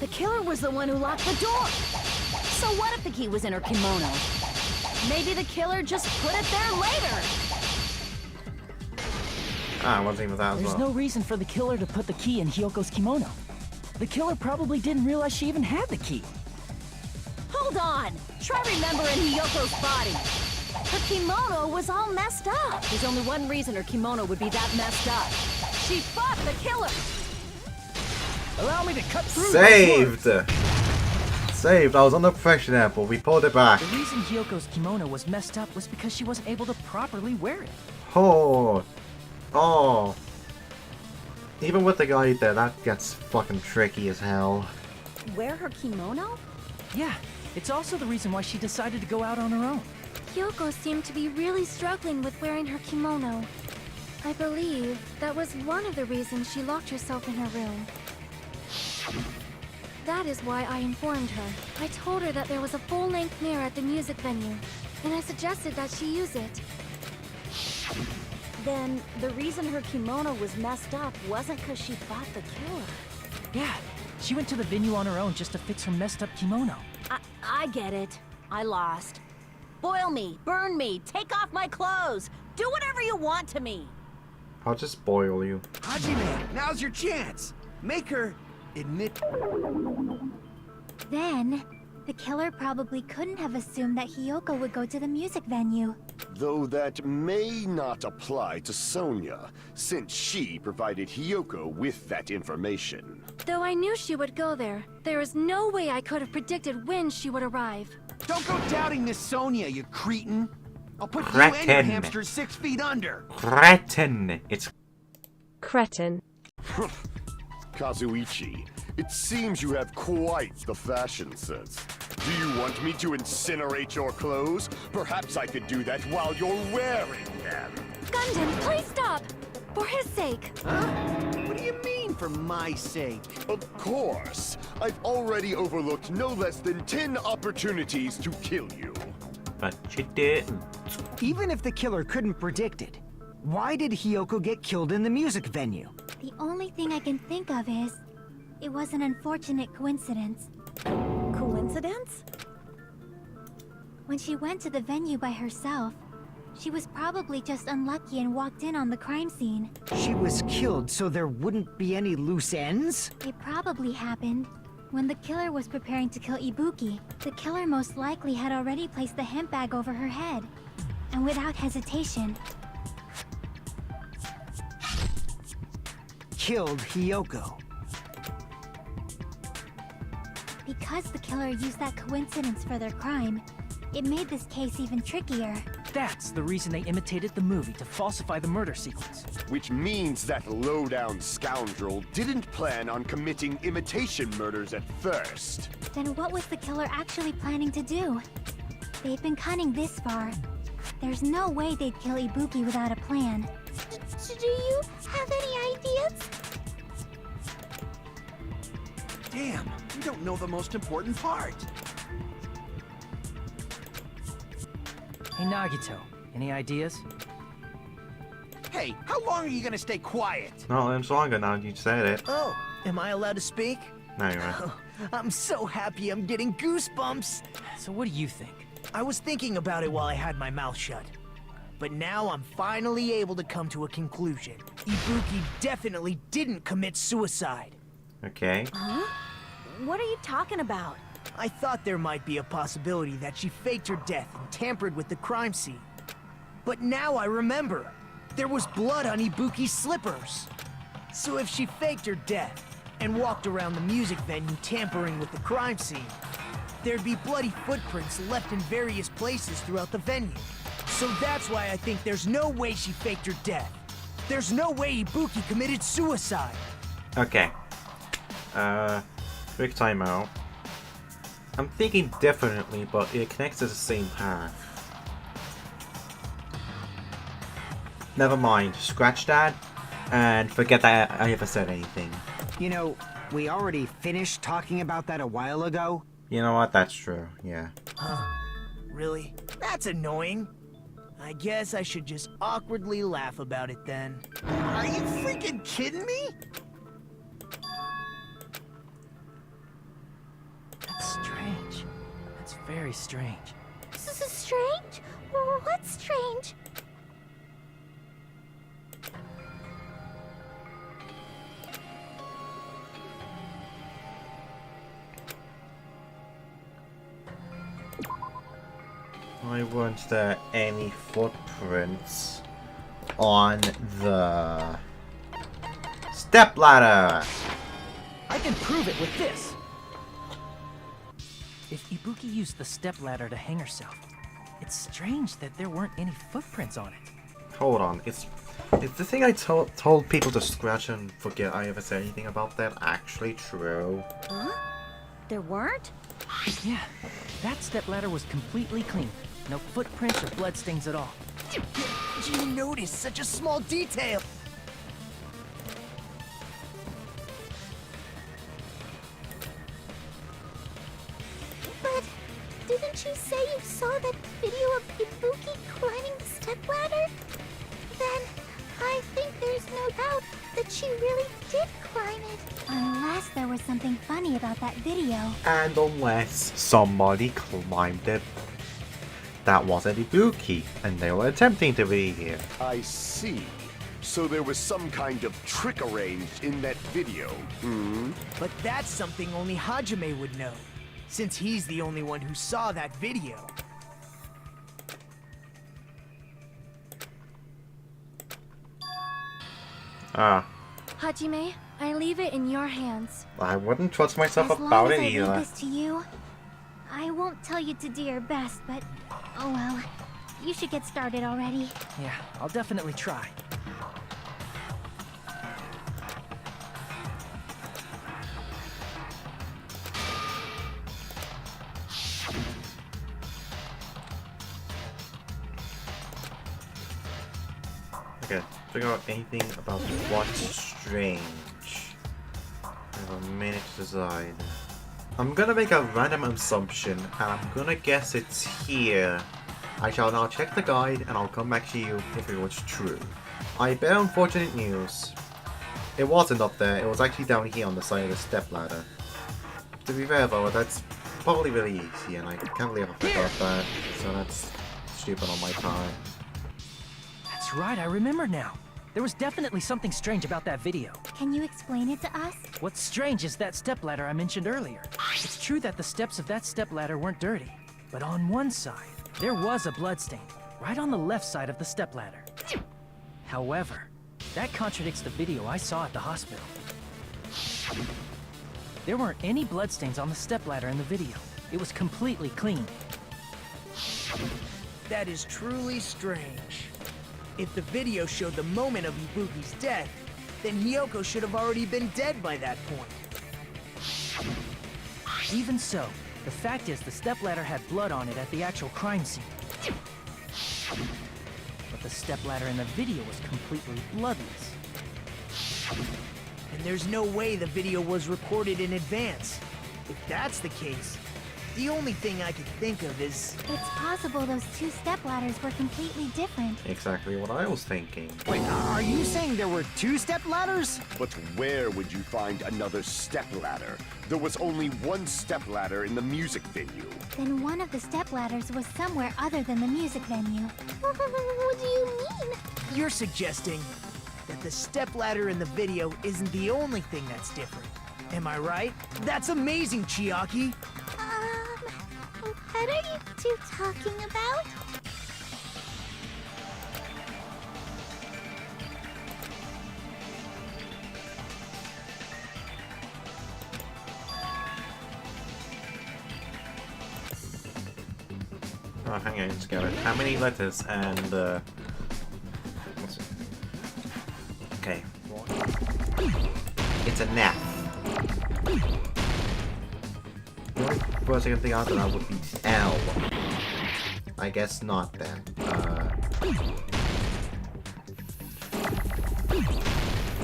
The killer was the one who locked the door. So what if the key was in her kimono? Maybe the killer just put it there later. Ah, one thing with that as There's well. no reason for the killer to put the key in Hiyoko's kimono. The killer probably didn't realize she even had the key. Hold on. Try remembering Hiyoko's body. Her kimono was all messed up. There's only one reason her kimono would be that messed up. She fought the killer. Allow me to cut through. Saved! Saved. I was under pressure there, but we pulled it back. The reason Hiyoko's kimono was messed up was because she wasn't able to properly wear it. Oh. Oh. Even with the guy there, that gets fucking tricky as hell. Wear her kimono? Yeah, it's also the reason why she decided to go out on her own. Yoko seemed to be really struggling with wearing her kimono. I believe that was one of the reasons she locked herself in her room. That is why I informed her. I told her that there was a full-length mirror at the music venue, and I suggested that she use it. Then the reason her kimono was messed up wasn't because she fought the killer. Yeah, she went to the venue on her own just to fix her messed up kimono. I get it. I lost. Boil me, burn me, take off my clothes. Do whatever you want to me. I'll just boil you. Hajime, now's your chance. Make her admit. Then, the killer probably couldn't have assumed that Hiyoko would go to the music venue. Though that may not apply to Sonia, since she provided Hiyoko with that information. Though I knew she would go there, there is no way I could have predicted when she would arrive. Don't go doubting Miss Sonia, you cretin. I'll put you and your Cretin. hamster 6 feet under. Cretin. It's Cretin. Kazuichi, it seems you have quite the fashion sense. Do you want me to incinerate your clothes? Perhaps I could do that while you're wearing them. Gundam, please stop! For his sake! Huh? What do you mean, for my sake? Of course. I've already overlooked no less than 10 opportunities to kill you. but you didn't. Even if the killer couldn't predict it, why did Hiyoko get killed in the music venue? The only thing I can think of is, it was an unfortunate coincidence. Coincidence? When she went to the venue by herself, she was probably just unlucky and walked in on the crime scene. She was killed so there wouldn't be any loose ends? It probably happened when the killer was preparing to kill Ibuki. The killer most likely had already placed the hemp bag over her head. And without hesitation, killed Hiyoko. Because the killer used that coincidence for their crime, it made this case even trickier. That's the reason they imitated the movie to falsify the murder sequence. Which means that low-down scoundrel didn't plan on committing imitation murders at first. Then what was the killer actually planning to do? They've been cunning this far. There's no way they'd kill Ibuki without a plan. Do you have any ideas? Damn, you don't know the most important part. Hey Nagito, any ideas? Hey, how long are you gonna stay quiet? No, it's longer now you said it. Oh, am I allowed to speak? No, you're right. Oh, I'm so happy I'm getting goosebumps. So what do you think? I was thinking about it while I had my mouth shut. But now I'm finally able to come to a conclusion. Ibuki definitely didn't commit suicide. Okay. Huh? What are you talking about? I thought there might be a possibility that she faked her death and tampered with the crime scene. But now I remember. There was blood on Ibuki's slippers. So if she faked her death and walked around the music venue tampering with the crime scene, there'd be bloody footprints left in various places throughout the venue. So that's why I think there's no way she faked her death. There's no way Ibuki committed suicide. Okay. Quick timeout. I'm thinking definitely, but it connects to the same path. Never mind. Scratch that, and forget that I ever said anything. You know, we already finished talking about that a while ago. You know what? That's true. Yeah. Huh? Really? That's annoying. I guess I should just awkwardly laugh about it then. Are you freaking kidding me? That's strange. That's very strange. This is strange? What's strange? Why weren't there any footprints on the stepladder? I can prove it with this! If Ibuki used the stepladder to hang herself, it's strange that there weren't any footprints on it. Hold on, is the thing I told people to scratch and forget I ever said anything about that actually true? Huh? There weren't? Yeah, that stepladder was completely clean. No footprints or bloodstains at all. Did you notice such a small detail? But didn't you say you saw that video of Ibuki climbing the stepladder? Then I think there's no doubt that she really did climb it. Unless there was something funny about that video. And unless somebody climbed it that wasn't Ibuki, and they were attempting to be here. I see. So there was some kind of trick arranged in that video, hmm? But that's something only Hajime would know, since he's the only one who saw that video. Ah. Hajime, I leave it in your hands. I wouldn't trust myself As about long as it I leave either. this to you, I won't tell you to do your best, but oh well. You should get started already. Yeah, I'll definitely try. Okay, figure out anything about what's strange. I have a minute to decide. I'm gonna make a random assumption, and I'm gonna guess it's here. I shall now check the guide, and I'll come back to you if it was true. I bear unfortunate news. It wasn't up there, it was actually down here on the side of the stepladder. To be fair though, that's probably really easy, and I can't believe I forgot that, so that's stupid on my part. That's right, I remember now. There was definitely something strange about that video. Can you explain it to us? What's strange is that stepladder I mentioned earlier. It's true that the steps of that stepladder weren't dirty, but on one side, there was a bloodstain, right on the left side of the stepladder. However, That contradicts the video I saw at the hospital. There weren't any bloodstains on the stepladder in the video. It was completely clean. That is truly strange. If the video showed the moment of Ibuki's death, then Hiyoko should have already been dead by that point. Even so, the fact is the stepladder had blood on it at the actual crime scene. But the stepladder in the video was completely bloodless. And there's no way the video was recorded in advance. If that's the case, the only thing I could think of is... It's possible those two stepladders were completely different. Exactly what I was thinking. Wait, are you saying there were two stepladders? But where would you find another stepladder? There was only one stepladder in the music venue. Then one of the stepladders was somewhere other than the music venue. What do you mean? You're suggesting that the stepladder in the video isn't the only thing that's different. Am I right? That's amazing, Chiaki! What are you two talking about? Oh, hang on, just got it. How many letters and what's it? Okay. It's an F. The only first I can think after that would be L. I guess not then.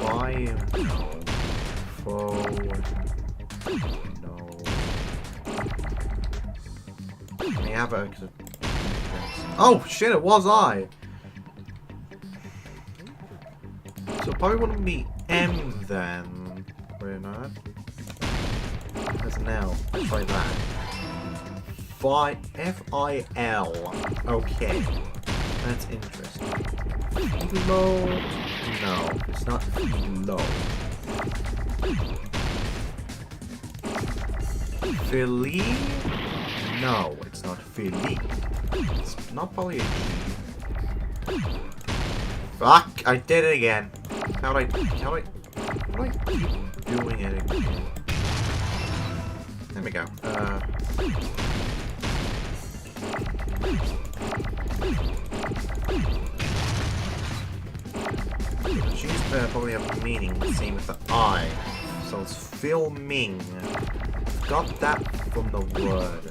Five? No. Four? No. Let me have a... Oh shit, it was I! So it probably wouldn't be M then. Wait, not. There's an L. Let's try that. F-I-L. Okay. That's interesting. Low. No, it's not low. Philly? No, it's not Philly. It's not probably a G. Fuck! I did it again. How do I keep doing it again? There we go. The G's probably have a meaning the same as the I. So it's filming. Got that from the word.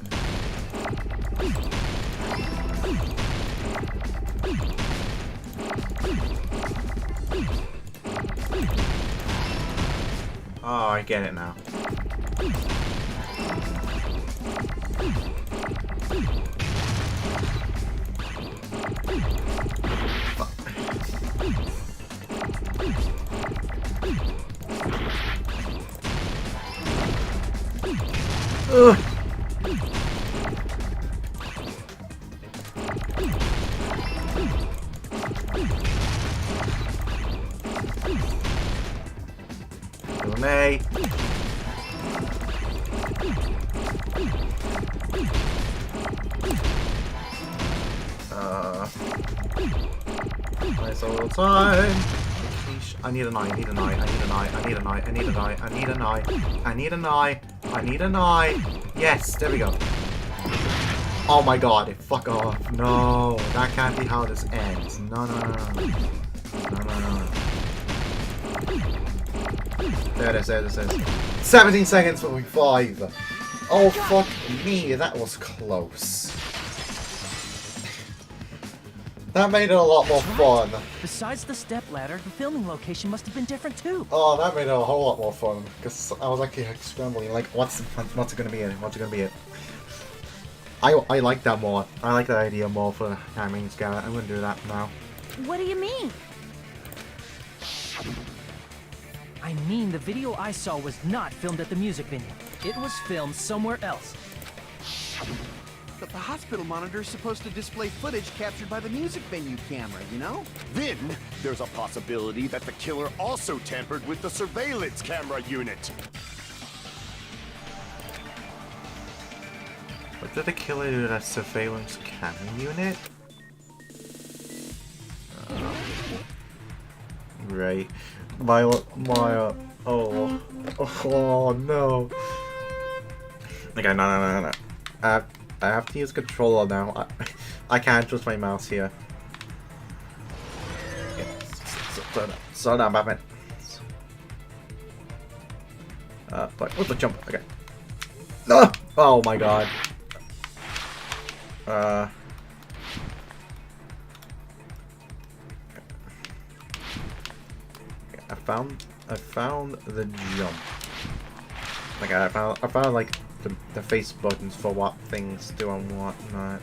Oh, I get it now. Ugh. May. Nice all the time. I need an eye, I need an eye, I need an eye, I need an eye, I need an eye, I need an eye, I need an eye, I need an eye. Yes, there we go. Oh my god, fuck off. No, that can't be how this ends. No, no, no, no. No, no, no. There it is, there it is. 17 seconds for week 5. Oh, fuck me, that was close. That made it a lot more fun. Besides the stepladder, the filming location must have been different too. Oh, that made it a whole lot more fun. Because I was actually scrambling, like, what's it gonna be it? What's it gonna be it? I like that more. I like that idea more for Haming Scarlet. I'm gonna do that now. What do you mean? I mean, the video I saw was not filmed at the music venue. It was filmed somewhere else. But the hospital monitor is supposed to display footage captured by the music venue camera, you know? Then, there's a possibility that the killer also tampered with the surveillance camera unit. What did the killer do to that surveillance camera unit? Right. Okay. Oh no. Okay, no. I have to use controller now. I can't trust my mouse here. Okay. Slow down, Batman. But what's the jump? Okay. No! Oh my god. I found the jump. Like I found like the face buttons for what things do and what not.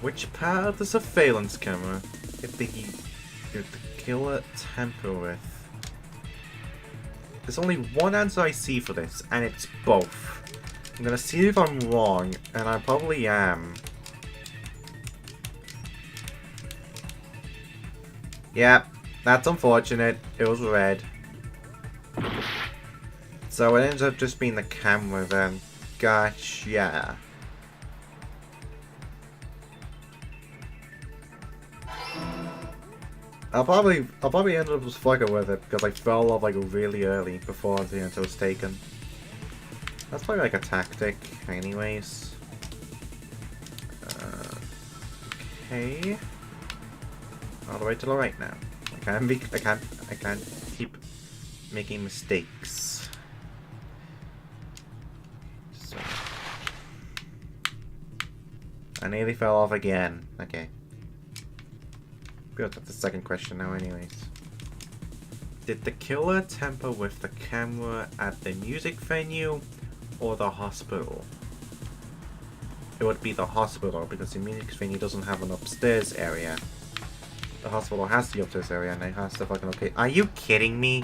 Which part of the surveillance camera did the killer tamper with? There's only one answer I see for this, and it's both. I'm gonna see if I'm wrong, and I probably am. Yeah, that's unfortunate. It was red. So it ends up just being the camera then. Gotcha. I'll probably end up just fucking with it because I fell off like really early before the answer was taken. That's probably like a tactic, anyways. Okay. All the way to the right now. I can't keep making mistakes. So I nearly fell off again. Okay. Good, that's the second question now anyways. Did the killer tamper with the camera at the music venue or the hospital? It would be the hospital because the music venue doesn't have an upstairs area. The hospital has the upstairs area and it has to fucking okay. Are you kidding me?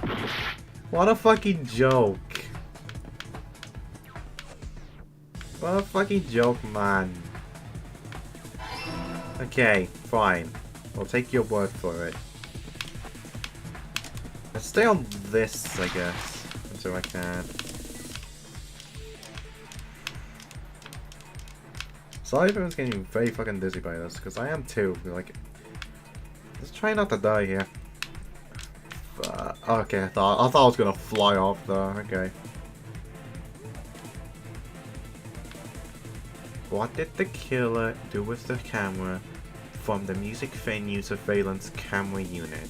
What a fucking joke. What a fucking joke, man. Okay, fine. I'll take your word for it. Let's stay on this, I guess, until I can. Sorry if everyone's getting very fucking dizzy by this, because I am too. Like, let's try not to die here. Okay, I thought I was gonna fly off though. Okay. What did the killer do with the camera from the music venue surveillance camera unit?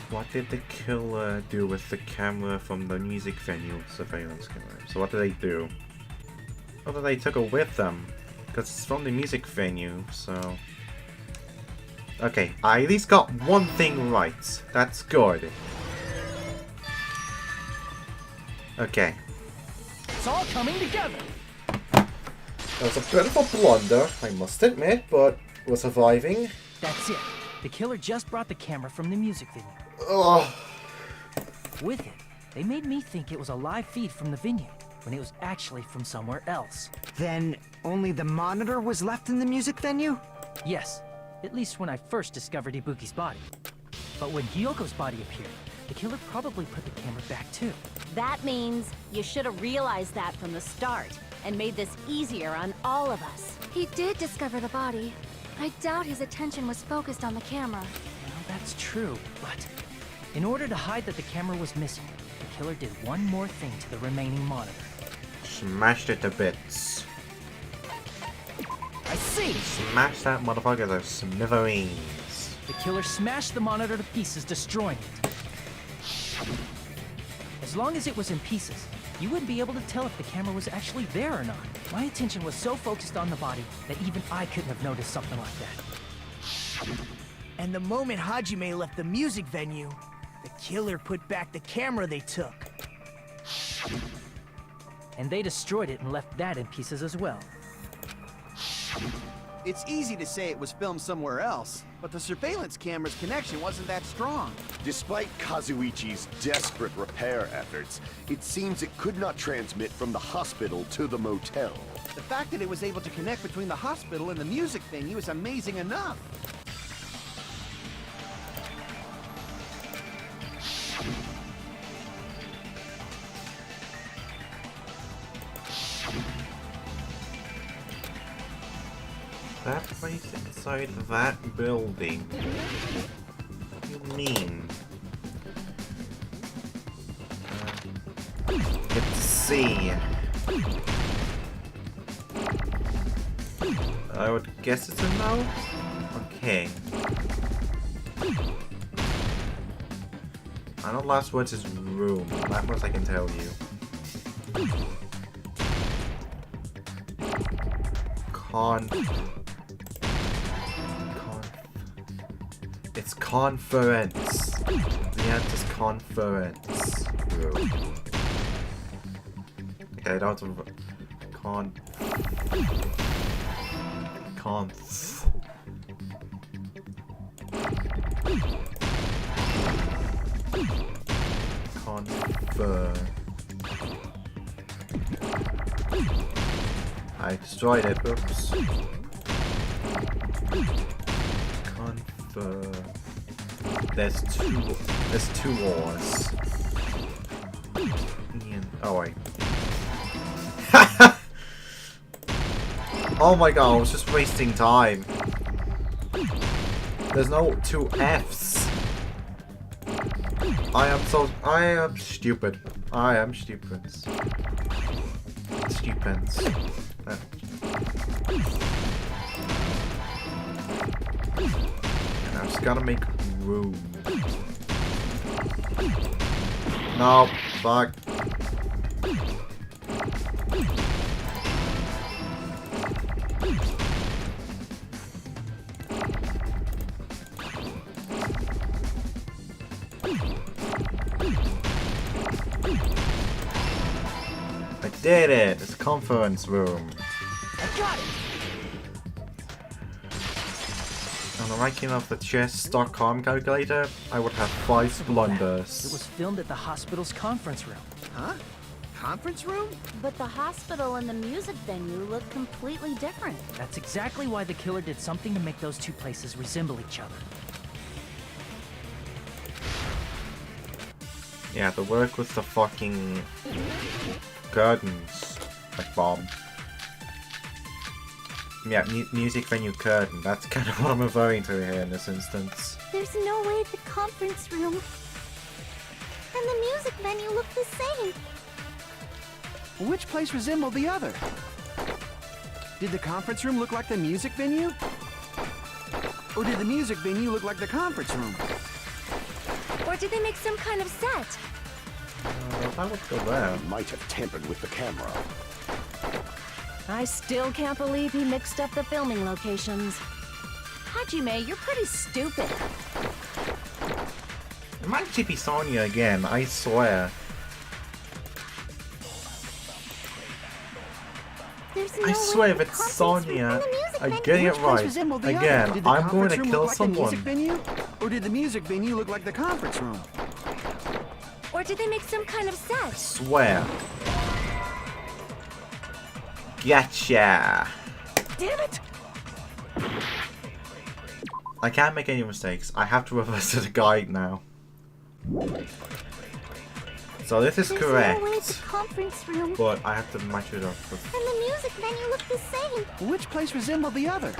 What did the killer do with the camera from the music venue surveillance camera? So what did they do? Whether they took it with them, because it's from the music venue, so... Okay, I at least got one thing right. That's good. Okay. It's all coming together! That was a bit of a blunder, I must admit, but we're surviving. That's it. The killer just brought the camera from the music venue. Ugh. With it, they made me think it was a live feed from the venue, when it was actually from somewhere else. Then only the monitor was left in the music venue? Yes, at least when I first discovered Ibuki's body. But when Hyoko's body appeared, the killer probably put the camera back too. That means you should have realized that from the start and made this easier on all of us. He did discover the body. I doubt his attention was focused on the camera. Well, that's true, but in order to hide that the camera was missing, the killer did one more thing to the remaining monitor. Smashed it to bits. I see! Smash that motherfucker to smithereens. The killer smashed the monitor to pieces, destroying it. As long as it was in pieces, you wouldn't be able to tell if the camera was actually there or not. My attention was so focused on the body that even I couldn't have noticed something like that. And the moment Hajime left the music venue, the killer put back the camera they took. And they destroyed it and left that in pieces as well. It's easy to say it was filmed somewhere else, but the surveillance camera's connection wasn't that strong. Despite Kazuichi's desperate repair efforts, it seems it could not transmit from the hospital to the motel. The fact that it was able to connect between the hospital and the music venue is amazing enough. That place inside that building. What do you mean? Let's see. I would guess it's a no? Okay. I know last words is room. That much I can tell you. It's conference. The answer's conference room. Okay, I don't have conf. Confer. I destroyed it. Oops. Confer. There's two wars. Oh wait. Oh my god, I was just wasting time. There's no two F's. I am stupid. I am stupid. Stupid. And I'm just gonna make room. No, fuck. I did it! It's a conference room. I got it! On the ranking of the chess.com calculator, I would have 5 blunders. It was filmed at the hospital's conference room. Huh? Conference room? But the hospital and the music venue look completely different. That's exactly why the killer did something to make those two places resemble each other. Yeah, the work with the fucking curtains, like Bob. Yeah, music venue curtain. That's kind of what I'm referring to here in this instance. There's no way the conference room and the music venue look the same. Which place resembled the other? Did the conference room look like the music venue? Or did the music venue look like the conference room? Or did they make some kind of set? I would go there. He might have tampered with the camera. I still can't believe he mixed up the filming locations. Hajime, you're pretty stupid. It might actually be Sonya again, I swear. I swear if it's Sonya, I'm getting it right. Again, I'm going to kill someone. Or did the music venue look like the conference room? Or did they make some kind of set? Swear. Gotcha. Damn it! I can't make any mistakes. I have to reverse to the guide now. So this is There's correct. no way the conference room But I have to match it up with... and the music venue look the same. Which place resembled the other?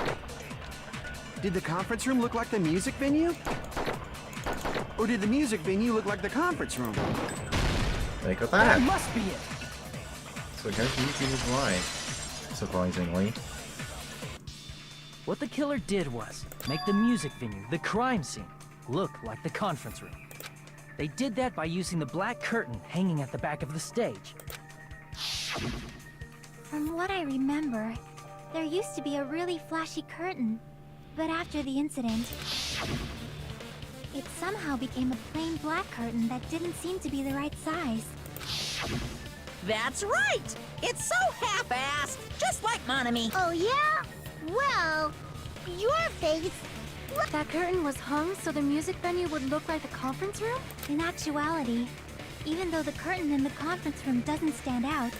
Did the conference room look like the music venue? Or did the music venue look like the conference room? Think of That that. must be it! So guys, YouTube is right. Surprisingly. What the killer did was make the music venue, the crime scene, look like the conference room. They did that by using the black curtain hanging at the back of the stage. From what I remember, there used to be a really flashy curtain. But after the incident, it somehow became a plain black curtain that didn't seem to be the right size. That's right! It's so half-assed, just like Monami. Oh yeah? Well, your face. That curtain was hung so the music venue would look like the conference room? In actuality, even though the curtain in the conference room doesn't stand out,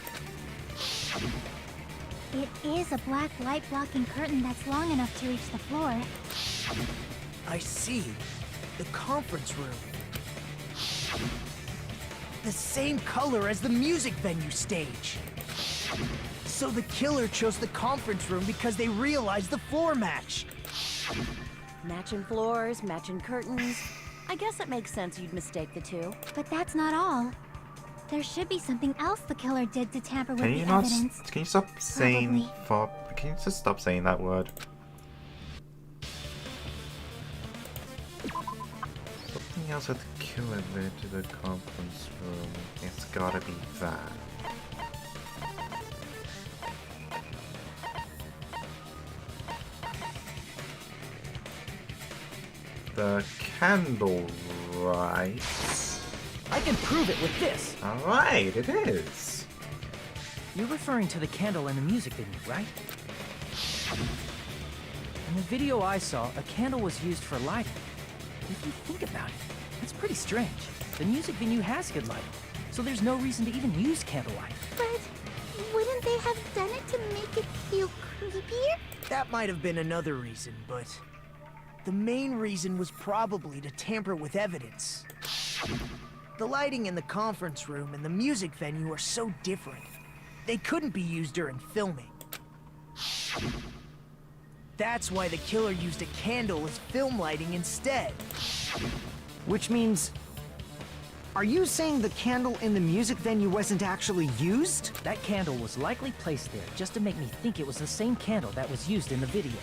it is a black light-blocking curtain that's long enough to reach the floor. I see. The conference room. The same color as the music venue stage. So the killer chose the conference room because they realized the floor match. Matching floors, matching curtains. I guess it makes sense you'd mistake the two. But that's not all. There should be something else the killer did to tamper with Can you the not? evidence. Can you stop saying Probably. Can you just stop saying that word? Something else that the killer did to the conference room. It's gotta be that. The candle, right? I can prove it with this. Alright, it is. You're referring to the candle in the music venue, right? In the video I saw, a candle was used for lighting. If you think about it, that's pretty strange. The music venue has good lighting, so there's no reason to even use candlelight. But wouldn't they have done it to make it feel creepier? That might have been another reason, but the main reason was probably to tamper with evidence. The lighting in the conference room and the music venue are so different. They couldn't be used during filming. That's why the killer used a candle as film lighting instead. Which means... Are you saying the candle in the music venue wasn't actually used? That candle was likely placed there just to make me think it was the same candle that was used in the video.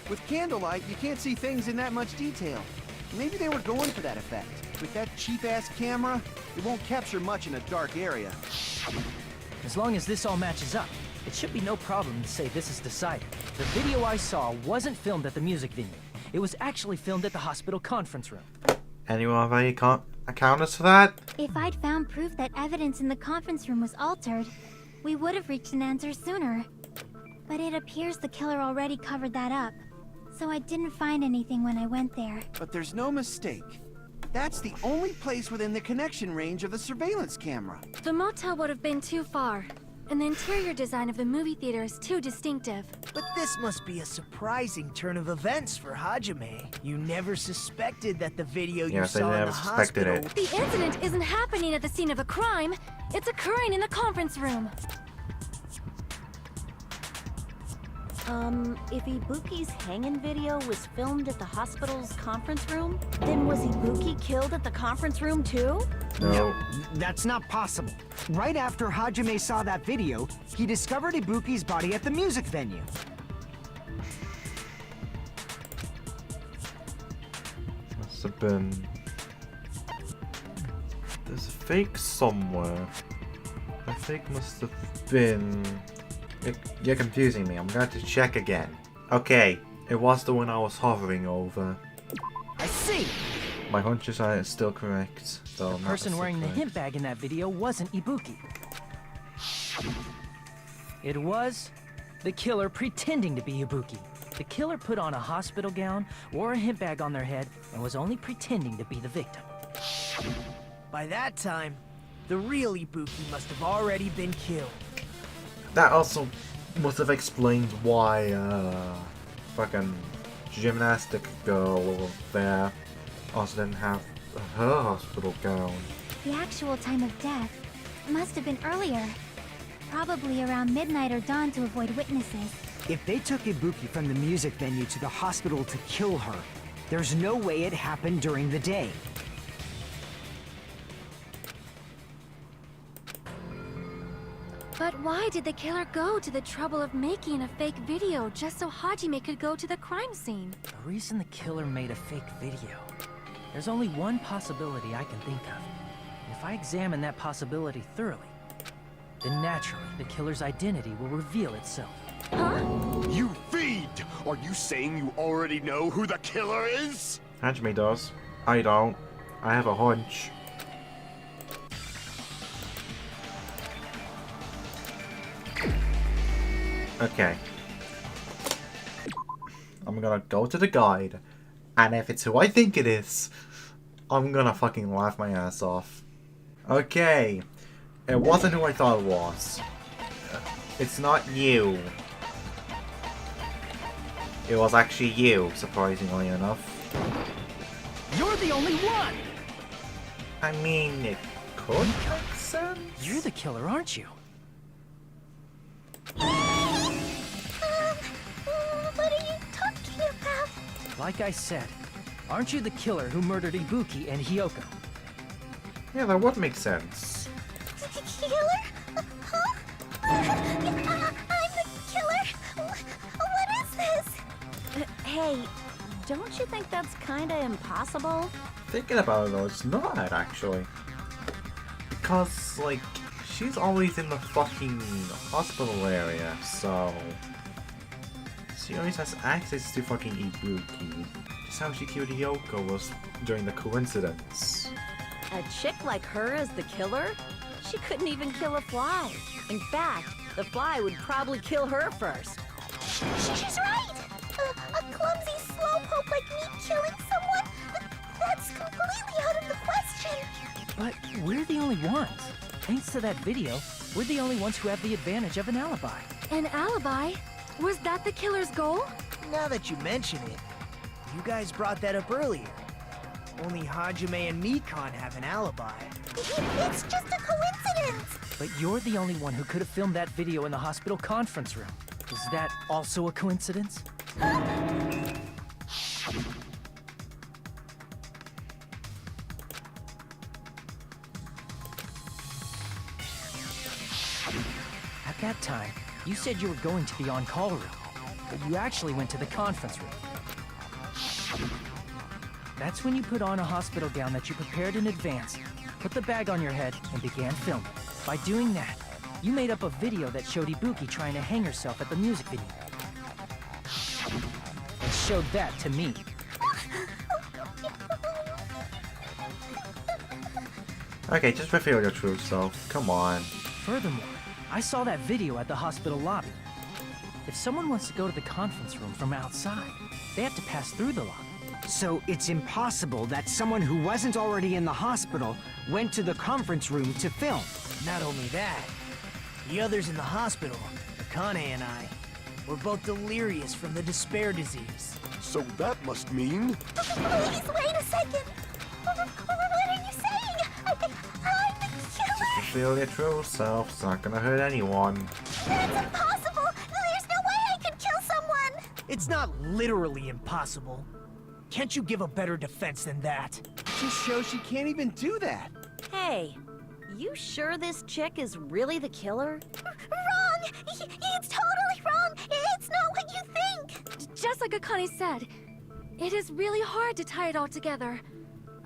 With candlelight, you can't see things in that much detail. Maybe they were going for that effect. With that cheap-ass camera, it won't capture much in a dark area. As long as this all matches up, it should be no problem to say this is decided. The video I saw wasn't filmed at the music venue. It was actually filmed at the hospital conference room. Anyone have any counters for that? If I'd found proof that evidence in the conference room was altered, we would have reached an answer sooner. But it appears the killer already covered that up. So I didn't find anything when I went there. But there's no mistake. That's the only place within the connection range of the surveillance camera. The motel would have been too far, and the interior design of the movie theater is too distinctive. But this must be a surprising turn of events for Hajime. You never suspected that the video you Yes, I saw in never the suspected hospital... it. The incident isn't happening at the scene of a crime. It's occurring in the conference room. If Ibuki's hanging video was filmed at the hospital's conference room, then was Ibuki killed at the conference room too? No. That's not possible. Right after Hajime saw that video, he discovered Ibuki's body at the music venue. Must have been... There's a fake somewhere. The fake must have been... You're confusing me. I'm going to check again. Okay, it was the one I was hovering over. I see! My hunches are still correct. So The person wearing the hint bag in that video wasn't Ibuki. It was the killer pretending to be Ibuki. The killer put on a hospital gown, wore a hint bag on their head, and was only pretending to be the victim. By that time, the real Ibuki must have already been killed. That also must have explained why fucking gymnastic girl over there also didn't have her hospital gown. The actual time of death must have been earlier. Probably around midnight or dawn to avoid witnesses. If they took Ibuki from the music venue to the hospital to kill her, there's no way it happened during the day. But why did the killer go to the trouble of making a fake video just so Hajime could go to the crime scene? The reason the killer made a fake video. There's only one possibility I can think of. If I examine that possibility thoroughly, then naturally the killer's identity will reveal itself. You feed! Are you saying you already know who the killer is? Hajime does. I don't. I have a hunch. Okay. I'm gonna go to the guide, and if it's who I think it is, I'm gonna fucking laugh my ass off. Okay. It wasn't who I thought it was. It's not you. It was actually you, surprisingly enough. You're the only one! I mean, could make sense. You're the killer, aren't you? What are you talking about? Like I said, aren't you the killer who murdered Ibuki and Hyoko? Yeah, that would make sense. Killer? Huh? I'm the killer? What is this? Hey, don't you think that's kinda impossible? Thinking about it though, it's not actually. Because, like, she's always in the fucking hospital area, so... She always has access to fucking Ibuki. Just how she killed Hyoko was during the coincidence. A chick like her as the killer? She couldn't even kill a fly. In fact, the fly would probably kill her first. She's right! A clumsy slowpoke like me killing someone? That's completely out of the question! But we're the only ones. Thanks to that video, we're the only ones who have the advantage of an alibi. An alibi? Was that the killer's goal? Now that you mention it, you guys brought that up earlier. Only Hajime and Mikan have an alibi. It's just a coincidence! But you're the only one who could have filmed that video in the hospital conference room. Is that also a coincidence? At that time, you said you were going to the on-call room, but you actually went to the conference room. That's when you put on a hospital gown that you prepared in advance, put the bag on your head, and began filming. By doing that, you made up a video that showed Ibuki trying to hang herself at the music video. And showed that to me. Okay, just reveal your true self. Come on. Furthermore, I saw that video at the hospital lobby. If someone wants to go to the conference room from outside, they have to pass through the lobby. So it's impossible that someone who wasn't already in the hospital went to the conference room to film. Not only that, the others in the hospital, Akane and I, were both delirious from the despair disease. So that must mean... Please, wait a second! What are you saying? I'm the killer! Reveal your true self. It's not gonna hurt anyone. That's impossible! There's no way I could kill someone! It's not literally impossible. Can't you give a better defense than that? Just shows she can't even do that. Hey, you sure this chick is really the killer? Wrong! It's totally wrong! It's not what you think! Just like Akane said, it is really hard to tie it all together.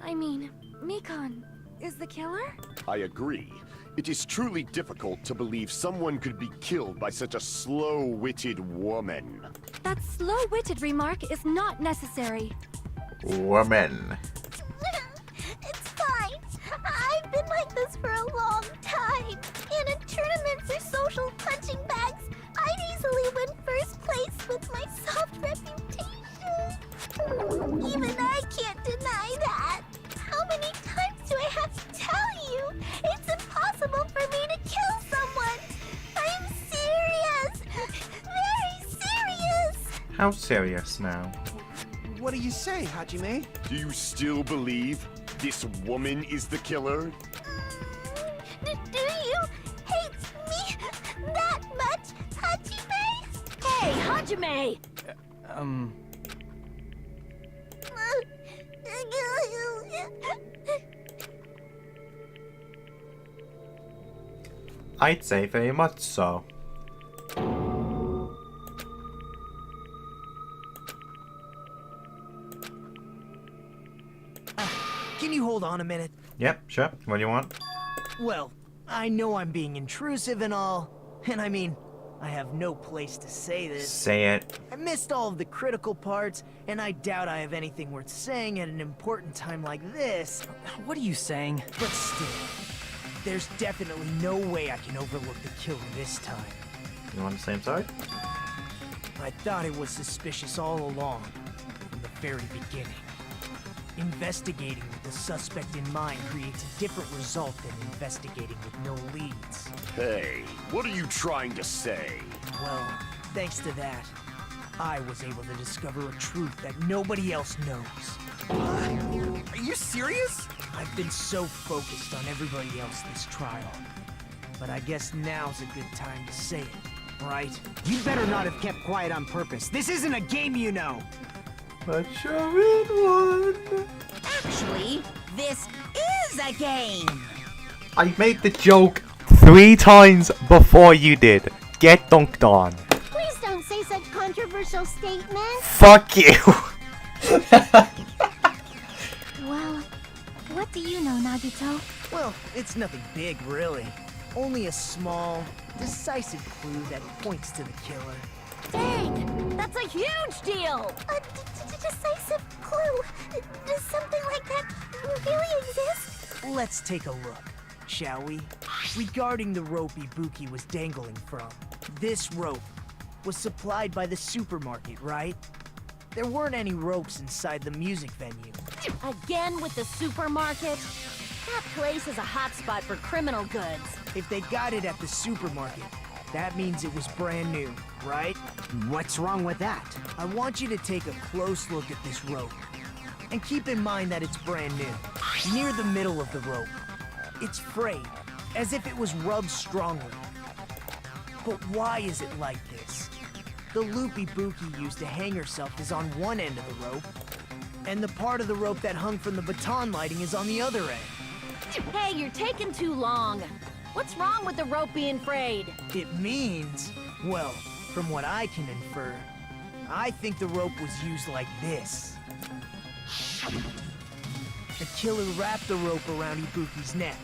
I mean, Mikan is the killer? I agree. It is truly difficult to believe someone could be killed by such a slow-witted woman. That slow-witted remark is not necessary. Woman. It's fine. I've been like this for a long time. And in tournaments or social punching bags, I'd easily win first place with my soft reputation. Even I can't deny that. How many times do I have to tell you? It's impossible for me to kill someone. I'm serious. Very serious. How serious now? What do you say, Hajime? Do you still believe this woman is the killer? Do you hate me that much, Hajime? Hey, Hajime! I'd say very much so. Can you hold on a minute? Yep, sure. What do you want? Well, I know I'm being intrusive and all, and I mean, I have no place to say this. Say it. I missed all of the critical parts, and I doubt I have anything worth saying at an important time like this. What are you saying? But still, there's definitely no way I can overlook the killer this time. You on the same side? I thought it was suspicious all along, from the very beginning. Investigating with the suspect in mind creates a different result than investigating with no leads. Hey, what are you trying to say? Well, thanks to that, I was able to discover a truth that nobody else knows. Are you serious? I've been so focused on everybody else this trial. But I guess now's a good time to say it, right? You better not have kept quiet on purpose. This isn't a game, you know. But you're in one. Actually, this is a game. I made the joke 3 times before you did. Get dunked on. Please don't say such controversial statements. Fuck you. Well, what do you know, Nagito? Well, it's nothing big, really. Only a small, decisive clue that points to the killer. Dang! That's a huge deal! A decisive clue. Does something like that really exist? Let's take a look, shall we? Regarding the rope Ibuki was dangling from, this rope was supplied by the supermarket, right? There weren't any ropes inside the music venue. Again with the supermarket? That place is a hotspot for criminal goods. If they got it at the supermarket, that means it was brand new, right? What's wrong with that? I want you to take a close look at this rope. And keep in mind that it's brand new. Near the middle of the rope, it's frayed, as if it was rubbed strongly. But why is it like this? The loop Ibuki used to hang herself is on one end of the rope, and the part of the rope that hung from the baton lighting is on the other end. Hey, you're taking too long. What's wrong with the rope being frayed? It means, well, from what I can infer, I think the rope was used like this. The killer wrapped the rope around Ibuki's neck,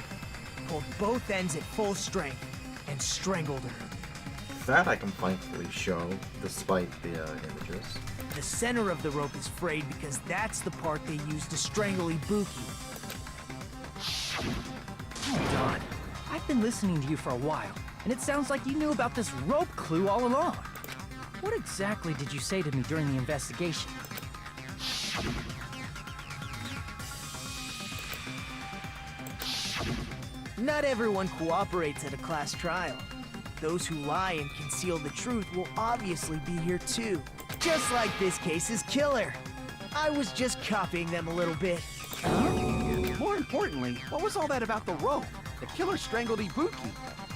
pulled both ends at full strength, and strangled her. That I can thankfully show, despite the images. The center of the rope is frayed because that's the part they used to strangle Ibuki. Hold on. I've been listening to you for a while, and it sounds like you knew about this rope clue all along. What exactly did you say to me during the investigation? Not everyone cooperates at a class trial. Those who lie and conceal the truth will obviously be here too. Just like this case's killer. I was just copying them a little bit. More importantly, what was all that about the rope? The killer strangled Ibuki.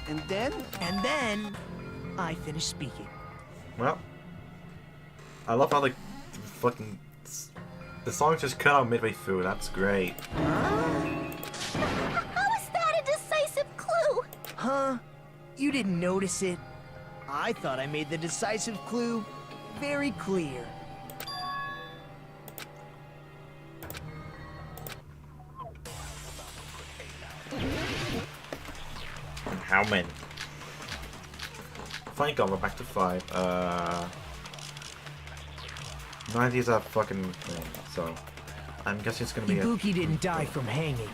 And then? And then, I finished speaking. Well, I love how the fucking the song just cut out midway through. That's great. How is that a decisive clue? Huh? You didn't notice it? I thought I made the decisive clue very clear. How many? Thank God we're back to 5. 90's a fucking thing, so I'm guessing it's gonna be Ibuki didn't die from hanging.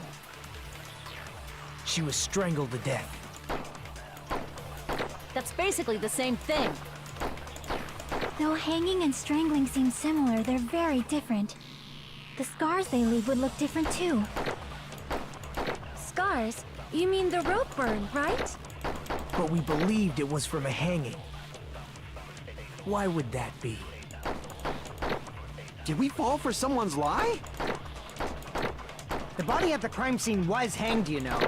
She was strangled to death. That's basically the same thing. Though hanging and strangling seem similar, they're very different. The scars they leave would look different too. Scars? You mean the rope burn, right? But we believed it was from a hanging. Why would that be? Did we fall for someone's lie? The body at the crime scene was hanged, you know.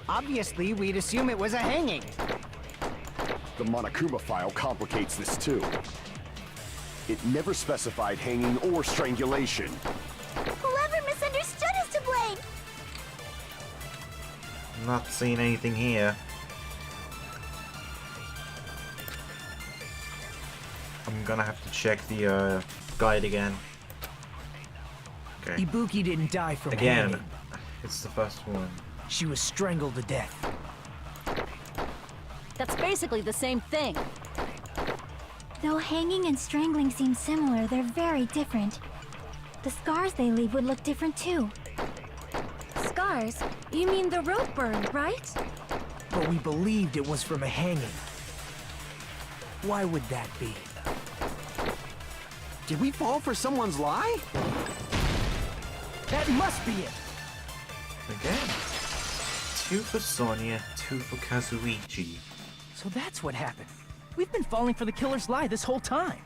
Obviously, we'd assume it was a hanging. The Monokuma file complicates this too. It never specified hanging or strangulation. Whoever misunderstood is to blame. not seeing anything here. I'm gonna have to check the guide again. Okay. Ibuki didn't die from Again, hanging. it's the first one. She was strangled to death. That's basically the same thing. Though hanging and strangling seem similar, they're very different. The scars they leave would look different too. Scars? You mean the rope burn, right? But we believed it was from a hanging. Why would that be? Did we fall for someone's lie? That must be it! Again. 2 for Sonia, 2 for Kazuichi. So that's what happened. We've been falling for the killer's lie this whole time.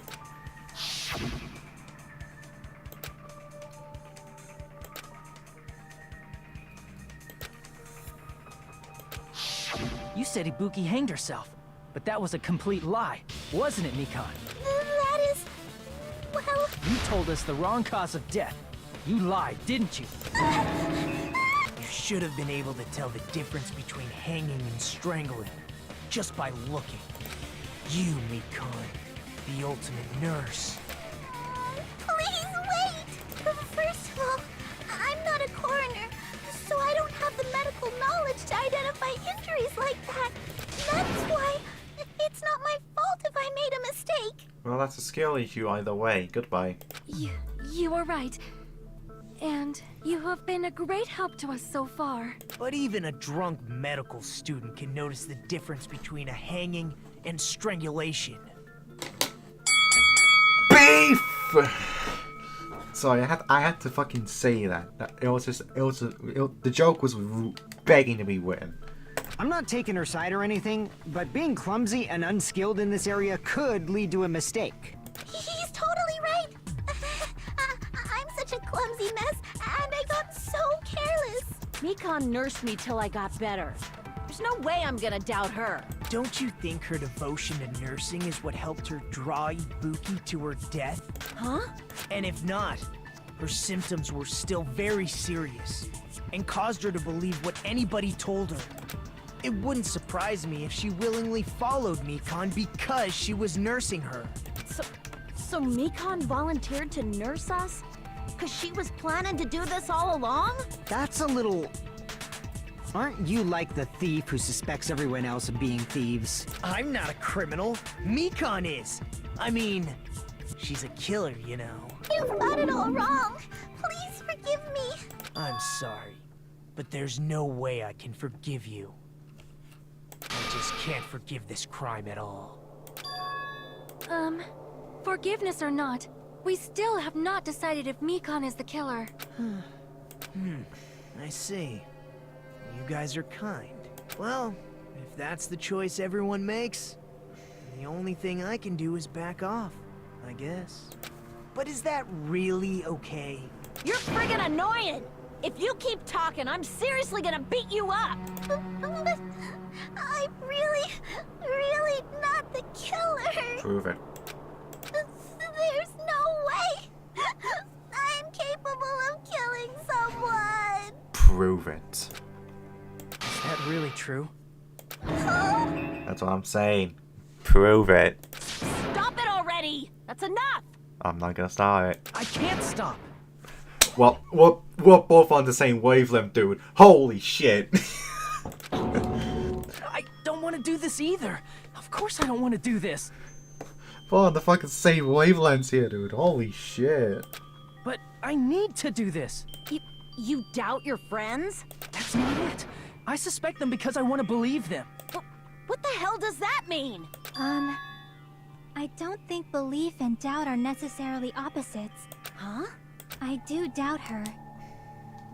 You said Ibuki hanged herself, but that was a complete lie, wasn't it, Mikan? That is... well... You told us the wrong cause of death. You lied, didn't you? You should have been able to tell the difference between hanging and strangling just by looking. You, Mikan, the ultimate nurse. Please wait! First of all, I'm not a coroner, so I don't have the medical knowledge to identify injuries like that. That's why it's not my fault if I made a mistake. Well, that's a skill issue either way. Goodbye. You are right. And you have been a great help to us so far. But even a drunk medical student can notice the difference between a hanging and strangulation. Beef! Sorry, I had to fucking say that. The joke was begging to be written. I'm not taking her side or anything, but being clumsy and unskilled in this area could lead to a mistake. He's totally right. I'm such a clumsy mess, and I got so careless. Mikan nursed me till I got better. There's no way I'm gonna doubt her. Don't you think her devotion to nursing is what helped her draw Ibuki to her death? Huh? And if not, her symptoms were still very serious and caused her to believe what anybody told her. It wouldn't surprise me if she willingly followed Mikan because she was nursing her. So Mikan volunteered to nurse us? Cause she was planning to do this all along? That's a little... Aren't you like the thief who suspects everyone else of being thieves? I'm not a criminal. Mikan is. I mean, she's a killer, you know. You've got it all wrong. Please forgive me. I'm sorry, but there's no way I can forgive you. I just can't forgive this crime at all. Forgiveness or not, we still have not decided if Mikan is the killer. I see. You guys are kind. Well, if that's the choice everyone makes, the only thing I can do is back off, I guess. But is that really okay? You're friggin' annoying! If you keep talking, I'm seriously gonna beat you up! I'm really not the killer. Prove it. There's no way. I'm capable of killing someone. Prove it. Is that really true? That's what I'm saying. Prove it. Stop it already! That's enough! I'm not gonna start it. I can't stop! Well, we're both on the same wavelength, dude. Holy shit. I don't want to do this either. Of course I don't want to do this. We're on the fucking same wavelengths here, dude. Holy shit. But I need to do this. You doubt your friends? That's not it. I suspect them because I want to believe them. What the hell does that mean? I don't think belief and doubt are necessarily opposites. Huh? I do doubt her,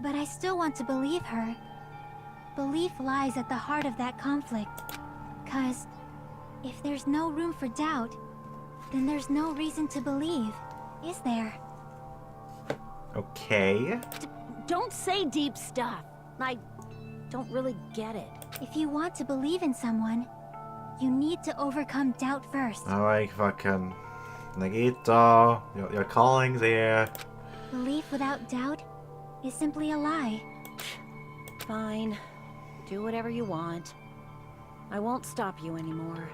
but I still want to believe her. Belief lies at the heart of that conflict. 'Cause if there's no room for doubt, then there's no reason to believe, is there? Okay. Don't say deep stuff. I don't really get it. If you want to believe in someone, you need to overcome doubt first. Alright, fucking Nagito, your calling's here. Belief without doubt is simply a lie. Fine. Do whatever you want. I won't stop you anymore.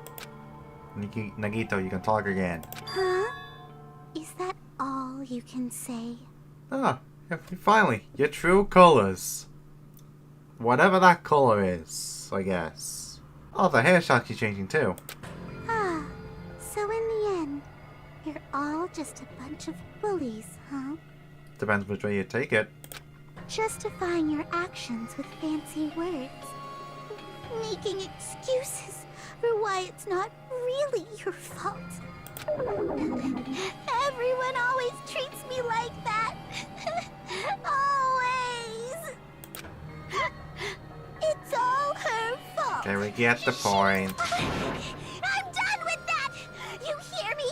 Nagito, you can talk again. Huh? Is that all you can say? Ah, yeah, finally, your true colors. Whatever that color is, I guess. Oh, the hairstyle's changing too. Ah, so in the end, you're all just a bunch of bullies, huh? Depends which way you take it. Justifying your actions with fancy words. Making excuses for why it's not really your fault. Everyone always treats me like that. Always. It's all her fault. Okay, we get the point. I'm done with that. You hear me?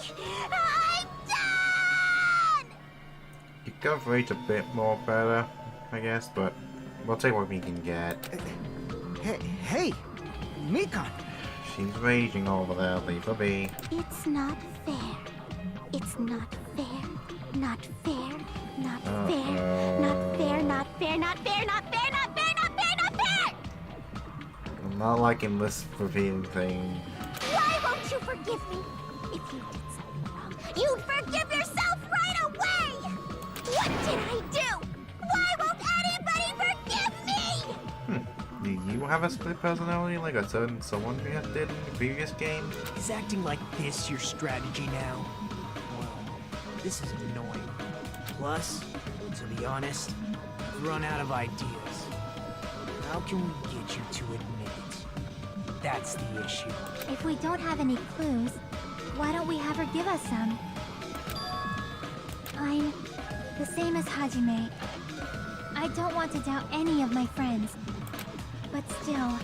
I'm done. You could rate a bit more better, I guess, but we'll take what we can get. Hey, Mikan! She's raging over there. Leave her be. It's not fair. It's not fair. Not fair. Not fair. Not fair. Not fair. Not fair. Not fair. Not fair. Not fair. Not fair. I'm not liking this repeating thing. Why won't you forgive me? If you did something wrong, you'd forgive yourself right away. What did I do? Why won't anybody forgive me? Do you have a split personality like a certain someone you did in the previous game? Is acting like this your strategy now? Well, this is annoying. Plus, to be honest, I've run out of ideas. How can we get you to admit it? That's the issue. If we don't have any clues, why don't we have her give us some? I'm the same as Hajime. I don't want to doubt any of my friends. But still,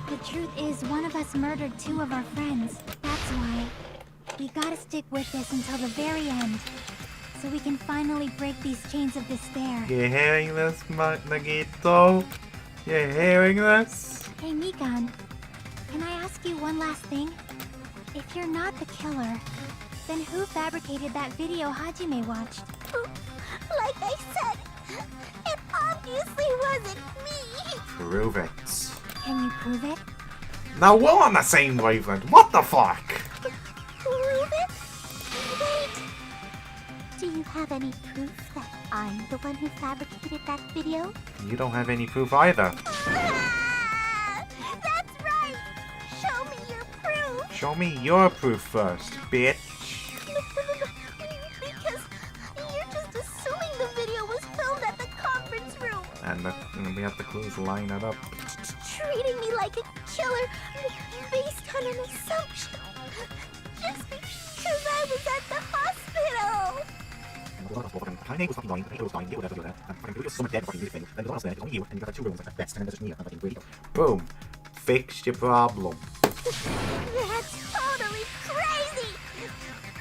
the truth is one of us murdered 2 of our friends. That's why we gotta stick with this until the very end, so we can finally break these chains of despair. You hearing this, Nagito? You hearing this? Hey Mikan, can I ask you one last thing? If you're not the killer, then who fabricated that video Hajime watched? Like I said, it obviously wasn't me. Prove it. Can you prove it? Now we're on the same wavelength. What the fuck? Prove it? Wait. Do you have any proof that I'm the one who fabricated that video? You don't have any proof either. Ah, that's right. Show me your proof. Show me your proof first, bitch. Because you're just assuming the video was filmed at the conference room. And we have the clues line it up. Treating me like a killer based on an assumption. Just because I was at the hospital. Boom. Fixed your problem. That's totally crazy.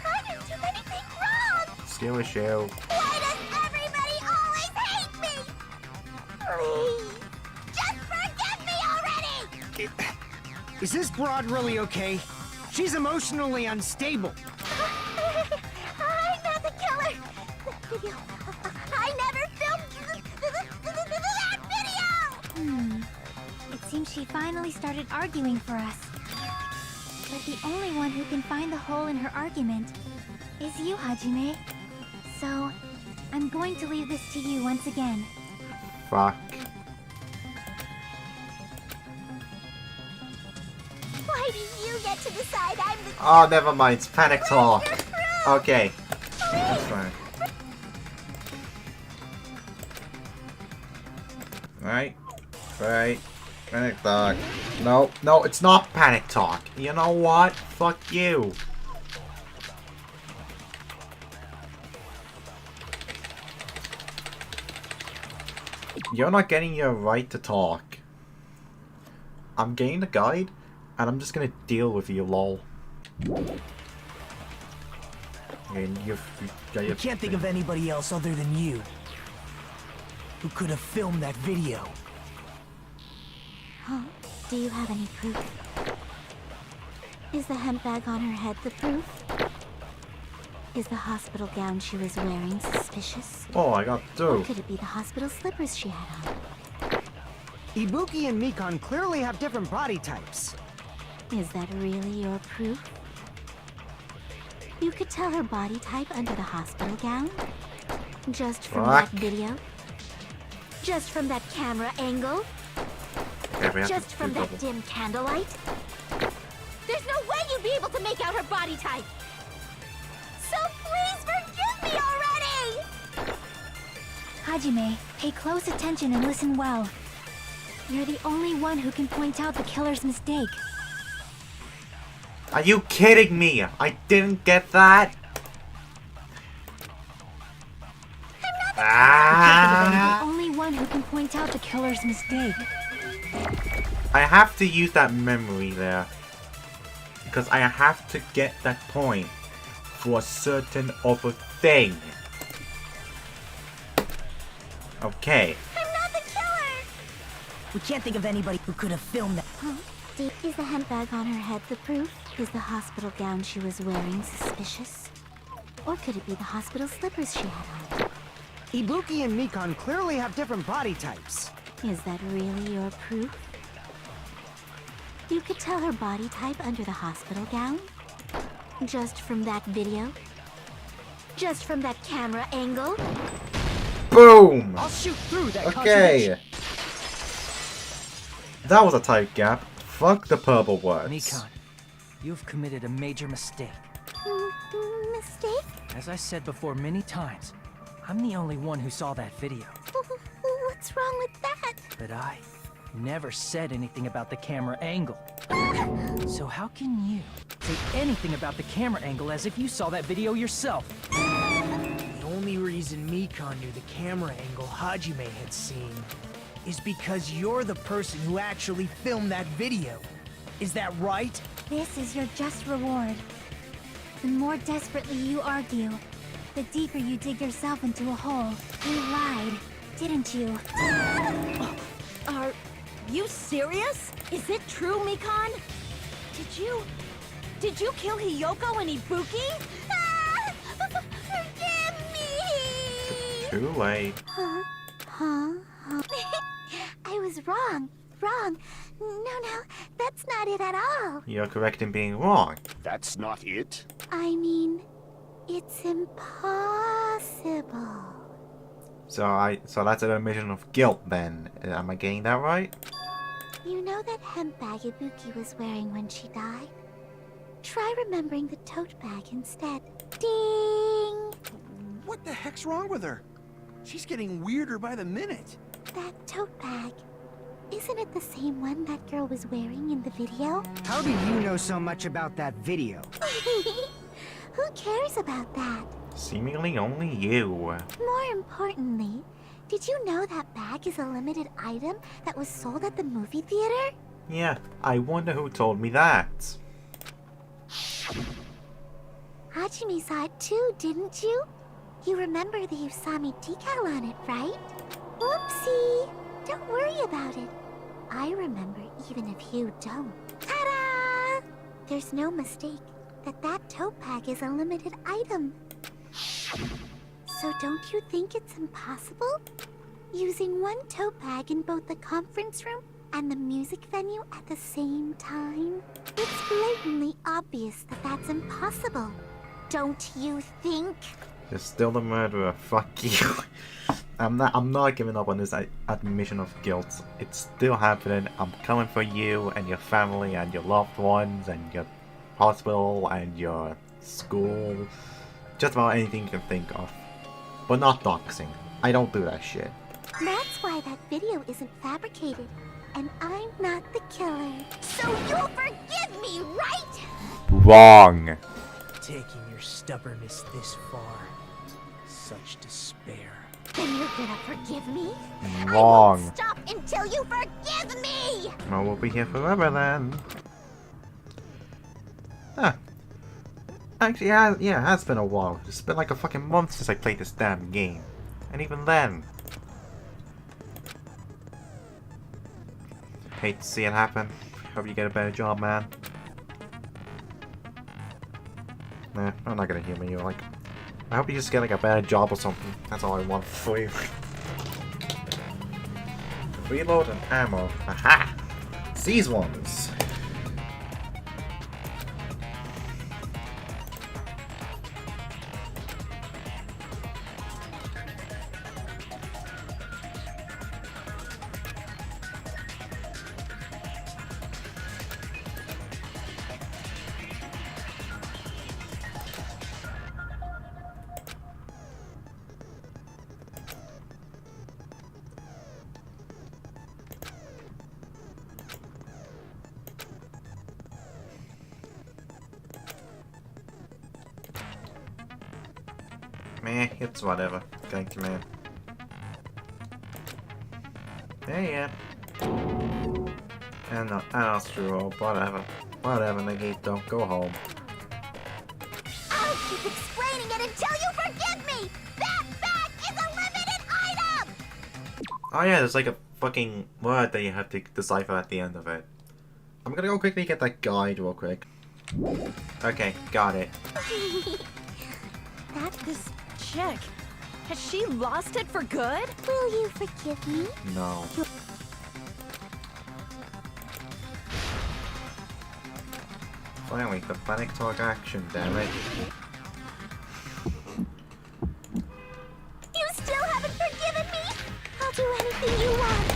I didn't do anything wrong. Still a show. Why does everybody always hate me? Please, just forgive me already. Is this broad really okay? She's emotionally unstable. I'm not the killer. That video. I never filmed that video. It seems she finally started arguing for us. But the only one who can find the hole in her argument is you, Hajime. So, I'm going to leave this to you once again. Fuck. Why do you get to decide I'm the Oh, never mind. It's panic talk. Okay. That's fine. Right. Right. Panic talk. No, no, it's not panic talk. You know what? Fuck you. You're not getting your right to talk. I'm getting the guide, and I'm just gonna deal with you, lol. And I can't think of anybody else other than you who could have filmed that video. Huh? Do you have any proof? Is the hemp bag on her head the proof? Is the hospital gown she was wearing suspicious? Oh, I got two. Or could it be the hospital slippers she had on? Ibuki and Mikan clearly have different body types. Is that really your proof? You could tell her body type under the hospital gown? Just from that video? Just from that camera angle? Okay, Just from that dim candlelight? There's no way you'd be able to make out her body type! So please forgive me already! Hajime, pay close attention and listen well. You're the only one who can point out the killer's mistake. Are you kidding me? I didn't get that? You're the only one who can point out the killer's mistake. I have to use that memory there. Because I have to get that point for a certain other thing. Okay. I'm not the killer! We can't think of anybody who could have filmed that. Huh? Is the handbag on her head the proof? Is the hospital gown she was wearing suspicious? Or could it be the hospital slippers she had on? Ibuki and Mikan clearly have different body types. Is that really your proof? You could tell her body type under the hospital gown? Just from that video? Just from that camera angle? Boom! I'll shoot through that Okay. That was a tight gap. Fuck the purple words. Mikan, you've committed a major mistake. Mistake? As I said before many times, I'm the only one who saw that video. What's wrong with that? But I never said anything about the camera angle. So how can you say anything about the camera angle as if you saw that video yourself? The only reason Mikan knew the camera angle Hajime had seen is because you're the person who actually filmed that video. Is that right? This is your just reward. The more desperately you argue, the deeper you dig yourself into a hole. You lied, didn't you? Are you serious? Is it true, Mikan? Did you kill Hiyoko and Ibuki? Forgive me! Too late. Huh? I was wrong. No, that's not it at all. You're correct in being wrong. That's not it? I mean, it's impossible. So that's an admission of guilt then. Am I getting that right? You know that hemp bag Ibuki was wearing when she died? Try remembering the tote bag instead. Ding! What the heck's wrong with her? She's getting weirder by the minute. That tote bag. Isn't it the same one that girl was wearing in the video? How do you know so much about that video? Who cares about that? Seemingly only you. More importantly, did you know that bag is a limited item that was sold at the movie theater? Yeah, I wonder who told me that. Hajime saw it too, didn't you? You remember the Usami decal on it, right? Whoopsie! Don't worry about it. I remember even if you don't. Ta-da! There's no mistake that tote bag is a limited item. So don't you think it's impossible? Using one tote bag in both the conference room and the music venue at the same time? It's blatantly obvious that that's impossible. Don't you think? You're still the murderer. Fuck you. I'm not giving up on this admission of guilt. It's still happening. I'm coming for you and your family and your loved ones and your hospital and your school. Just about anything you can think of. But not doxing. I don't do that shit. That's why that video isn't fabricated. And I'm not the killer. So you'll forgive me, right? Wrong. Taking your stubbornness this far. Such despair. Then you're gonna forgive me? Wrong. I won't stop until you forgive me! Well, we'll be here forever then. Huh. Actually, yeah, it has been a while. It's been like a fucking month since I played this damn game. And even then. Hate to see it happen. Hope you get a better job, man. Nah, I'm not gonna humor you. Like, I hope you just get like a better job or something. That's all I want for you. Reload and ammo. Aha! These ones. Meh, it's whatever. Thank you, man. Yeah. And I'll screw up. Whatever. Whatever, Nagito. Go home. I'll keep explaining it until you forgive me! That bag is a limited item! Oh yeah, there's like a fucking word that you have to decipher at the end of it. I'm gonna go quickly get that guide real quick. Okay, got it. This chick, has she lost it for good? Will you forgive me? No. Finally, the panic talk action, damn it. You still haven't forgiven me? I'll do anything you want.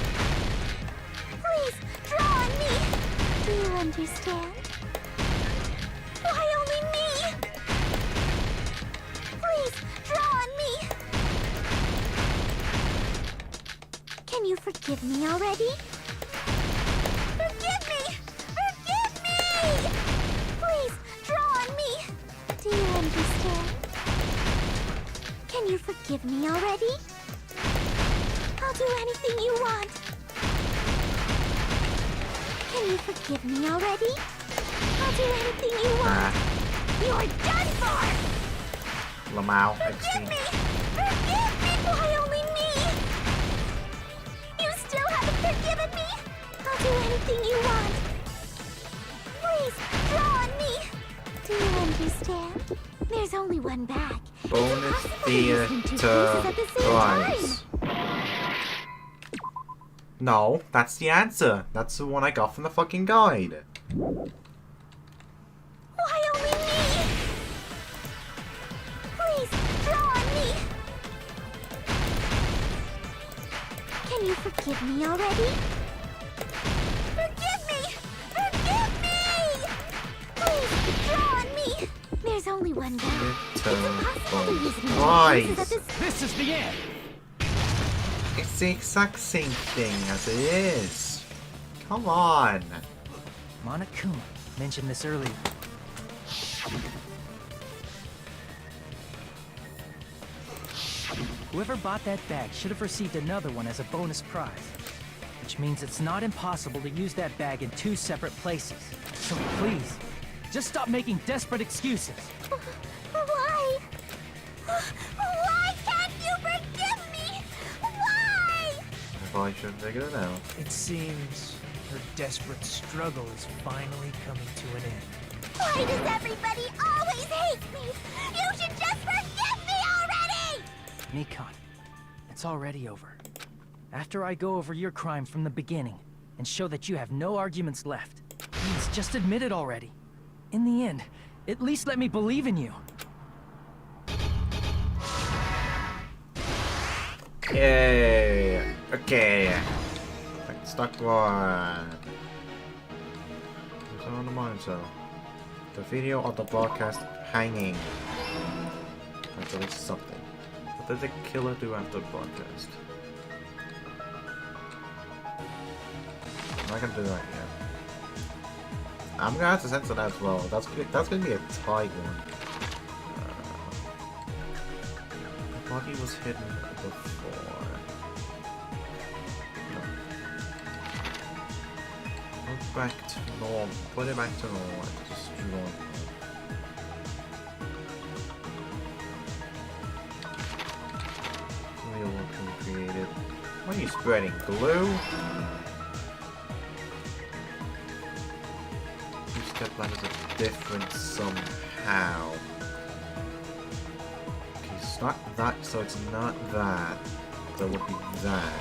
Please, draw on me. Do you understand? Why only me? Please, draw on me. Can you forgive me already? Forgive me! Forgive me! Please, draw on me. Do you understand? Can you forgive me already? I'll do anything you want. Can you forgive me already? I'll do anything you want. You're done for! Lamau, Forgive me! Forgive me! Why only me? You still haven't forgiven me? I'll do anything you want. Please, draw on me. Do you understand? There's only one bag. Bonus theater prize. No, that's the answer. That's the one I got from the fucking guide. Why only me? Please, draw on me. Can you forgive me already? Forgive me! Forgive me! Please, draw on me. There's only one bag. It's impossible to use it in two places at this. This is the end! It's the exact same thing as it is. Come on. Monokuma mentioned this earlier. Whoever bought that bag should have received another one as a bonus prize. Which means it's not impossible to use that bag in two separate places. So please, just stop making desperate excuses. Why? Why can't you forgive me? Why? I probably should have figured it out. It seems her desperate struggle is finally coming to an end. Why does everybody always hate me? You should just forgive me already! Nikon, it's already over. After I go over your crime from the beginning and show that you have no arguments left, please just admit it already. In the end, at least let me believe in you. Yay! Okay. Stuck one. What's on the monitor? The video of the broadcast hanging. That's at least something. What did the killer do after the broadcast? I'm not gonna do that yet. I'm gonna have to censor that as well. That's gonna be a tight one. The body was hidden before. No. Look back to normal. Put it back to normal. Just draw it. Real one can be created. What are you spreading? Glue? Step line is a different somehow. Okay, it's not that, so it's not that. So it would be that.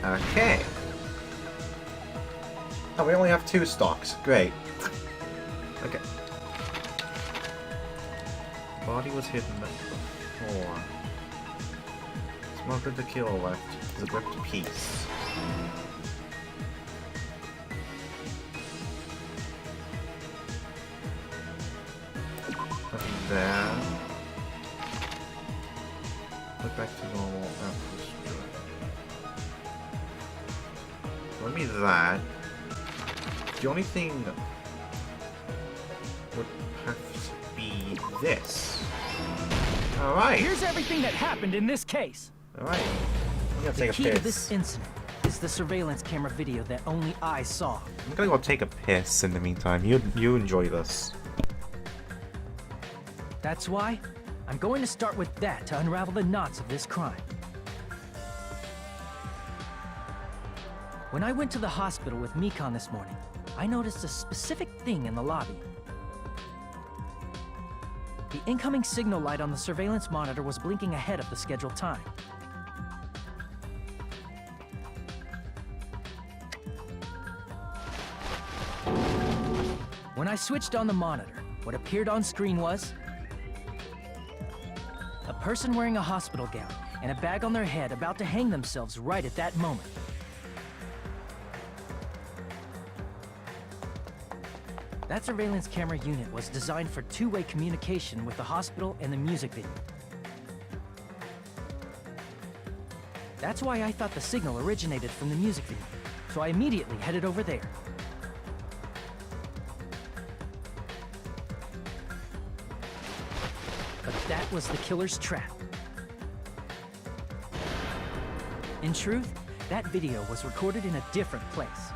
Okay. Oh, we only have 2 stocks. Great. Okay. Body was hidden before. Smoker the killer left. There's a ripped piece. There. Look back to normal after destroy. Let me that. The only thing would have to be this. Alright. Here's everything that happened in this case. Alright. I'm gonna The take a key piss. to this incident is the surveillance camera video that only I saw. I'm gonna go take a piss in the meantime. You enjoy this. That's why I'm going to start with that to unravel the knots of this crime. When I went to the hospital with Mikan this morning, I noticed a specific thing in the lobby. The incoming signal light on the surveillance monitor was blinking ahead of the scheduled time. When I switched on the monitor, what appeared on screen was a person wearing a hospital gown and a bag on their head about to hang themselves right at that moment. That surveillance camera unit was designed for two-way communication with the hospital and the music venue. That's why I thought the signal originated from the music venue, so I immediately headed over there. But that was the killer's trap. In truth, that video was recorded in a different place.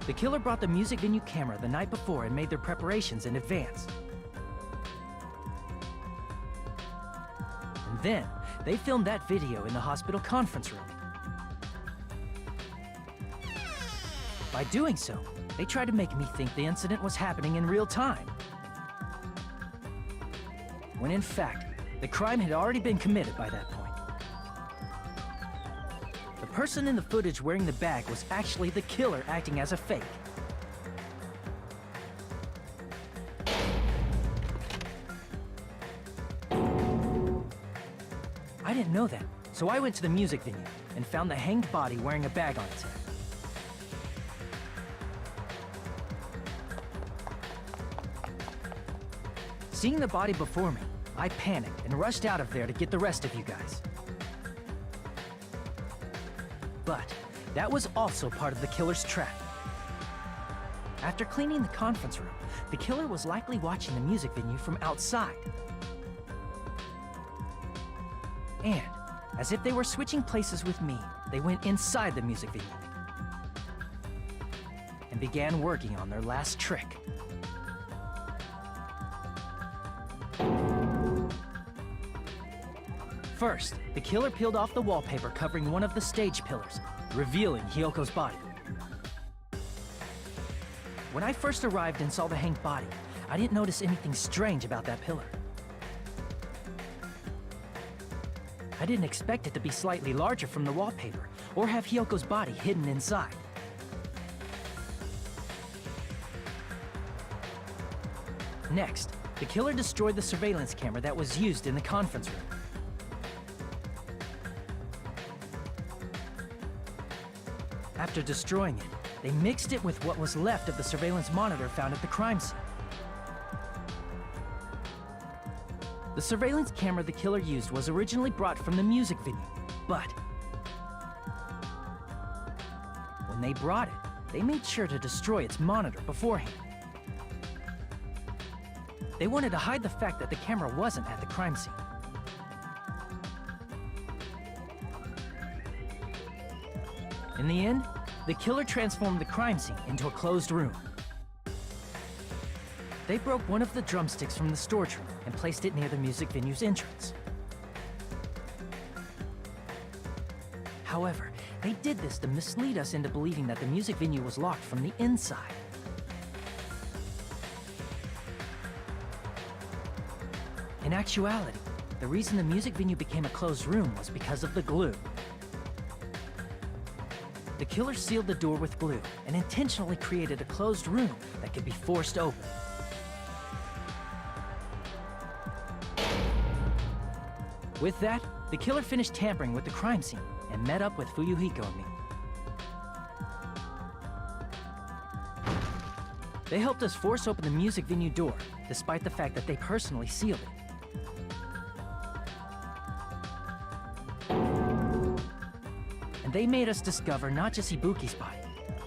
The killer brought the music venue camera the night before and made their preparations in advance. And then, they filmed that video in the hospital conference room. By doing so, they tried to make me think the incident was happening in real time. When in fact, the crime had already been committed by that point. The person in the footage wearing the bag was actually the killer acting as a fake. I didn't know that, so I went to the music venue and found the hanged body wearing a bag on its head. Seeing the body before me, I panicked and rushed out of there to get the rest of you guys. But that was also part of the killer's trap. After cleaning the conference room, the killer was likely watching the music venue from outside. And, as if they were switching places with me, they went inside the music venue and began working on their last trick. First, the killer peeled off the wallpaper covering one of the stage pillars, revealing Hyoko's body. When I first arrived and saw the hanged body, I didn't notice anything strange about that pillar. I didn't expect it to be slightly larger from the wallpaper, or have Hyoko's body hidden inside. Next, the killer destroyed the surveillance camera that was used in the conference room. After destroying it, they mixed it with what was left of the surveillance monitor found at the crime scene. The surveillance camera the killer used was originally brought from the music venue, but when they brought it, they made sure to destroy its monitor beforehand. They wanted to hide the fact that the camera wasn't at the crime scene. In the end, the killer transformed the crime scene into a closed room. They broke one of the drumsticks from the storage room and placed it near the music venue's entrance. However, they did this to mislead us into believing that the music venue was locked from the inside. In actuality, the reason the music venue became a closed room was because of the glue. The killer sealed the door with glue and intentionally created a closed room that could be forced open. With that, the killer finished tampering with the crime scene and met up with Fuyuhiko and me. They helped us force open the music venue door, despite the fact that they personally sealed it. And they made us discover not just Ibuki's body,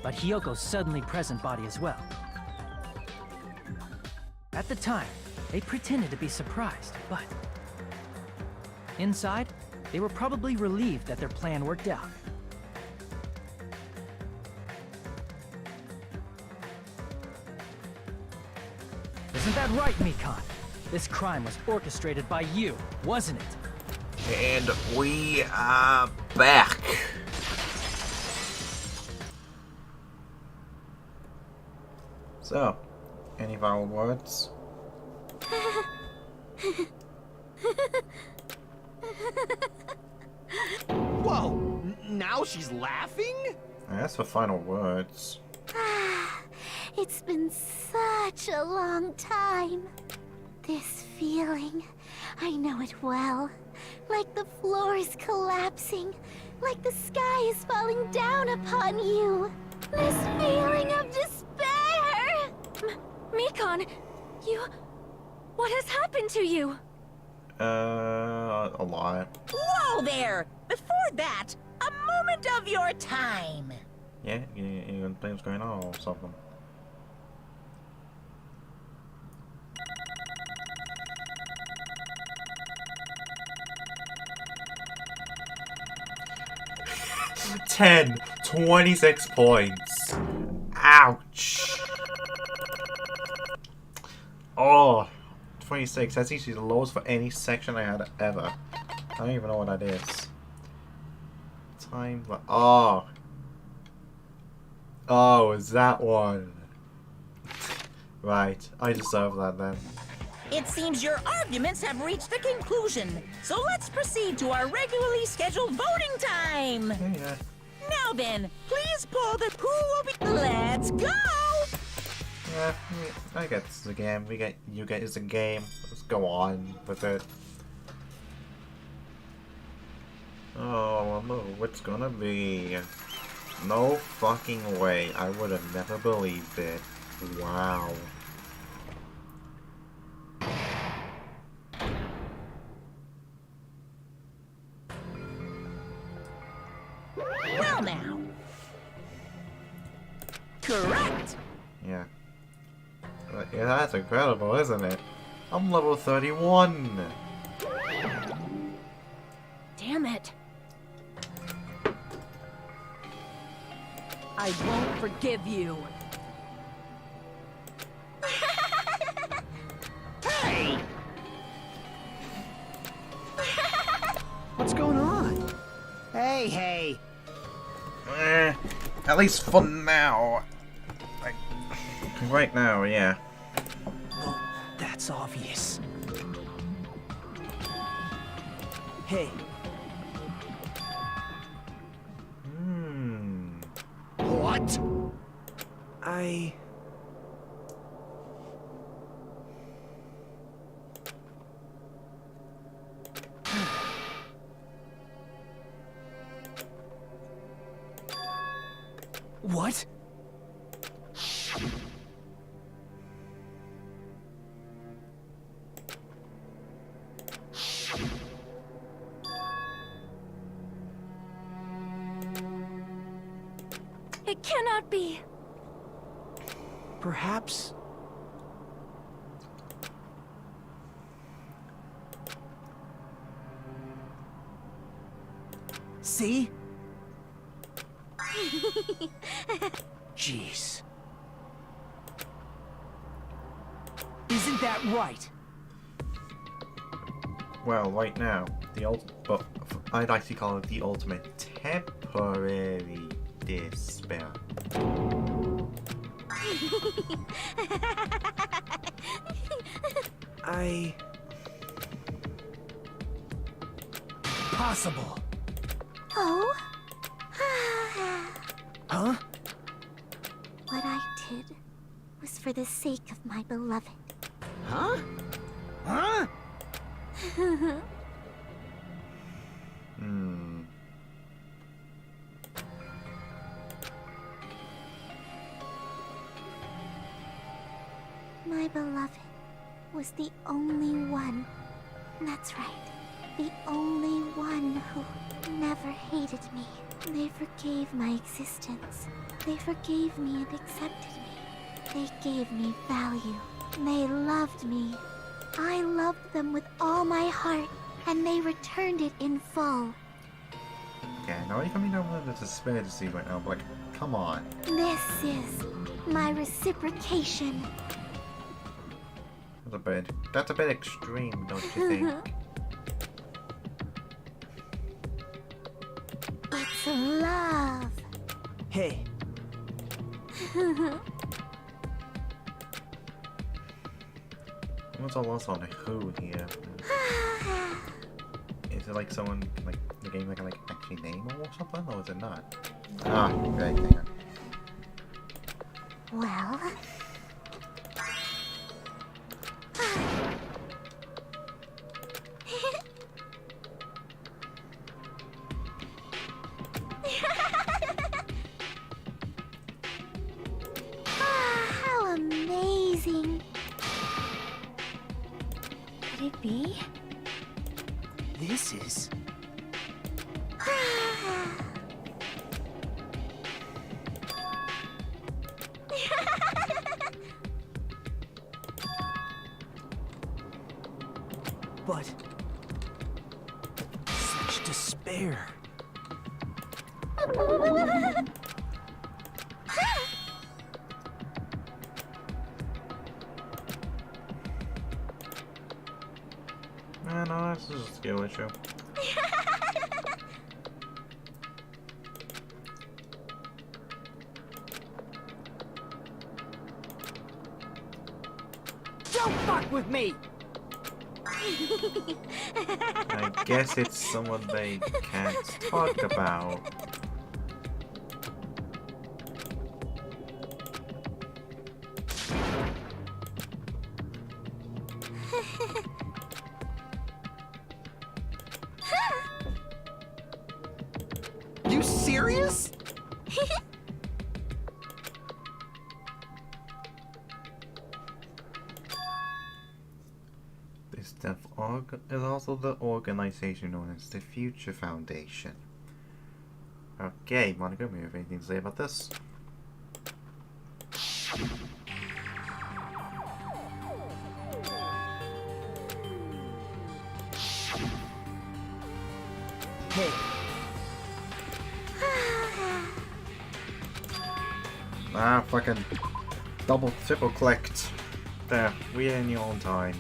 but Hyoko's suddenly present body as well. At the time, they pretended to be surprised, but inside, they were probably relieved that their plan worked out. Isn't that right, Mikan? This crime was orchestrated by you, wasn't it? And we are back. So, any final words? Whoa! Now she's laughing? That's for final words. It's been such a long time. This feeling, I know it well. Like the floor is collapsing, like the sky is falling down upon you. This feeling of despair! Mikon, you... What has happened to you? A lot. Whoa there! Before that, a moment of your time. Yeah, you gonna play what's going on or something. Ten, 26 points. Ouch. Oh, 26. That's easily the lowest for any section I had ever. I don't even know what that is. Time. Oh. Oh, is that one? Right. I deserve that then. It seems your arguments have reached a conclusion, so let's proceed to our regularly scheduled voting time. Yeah. Now then, please pull the who will be. Let's go! Yeah, I get the game. You get it's a game. Let's go on with it. Oh, no, what's gonna be? No fucking way. I would have never believed it. Wow. Well now. Correct. Yeah. Yeah, that's incredible, isn't it? I'm level 31. Damn it. I won't forgive you. Hey! What's going on? Hey. At least for now. Like, right now, yeah. Well, that's obvious. Hey. What? What? It cannot be. Perhaps... See? Jeez. Isn't that right? Well, right now, but I'd like to call it the ultimate temporary despair. Possible. Oh? Huh? What I did was for the sake of my beloved. Huh? Huh? My beloved was the only one. That's right. The only one who never hated me. They forgave my existence. They forgave me and accepted me. They gave me value. They loved me. I loved them with all my heart, and they returned it in full. Okay, now you coming down with the despair to see right now, but like, come on. This is my reciprocation. That's a bit extreme, don't you think? It's love. Hey. What's all else on who here? Is it like someone like the game I can like actually name or something, or is it not? Ah, okay, hang on. Well... How amazing. Could it be? This is... But... such despair. No, this is a skill issue. Don't fuck with me! I guess it's someone they can't talk about. You serious? This death org is also the organization known as the Future Foundation. Okay, Monica, you have anything to say about this? Hey, Ah, fucking double, triple clicked. There, we're in your own time.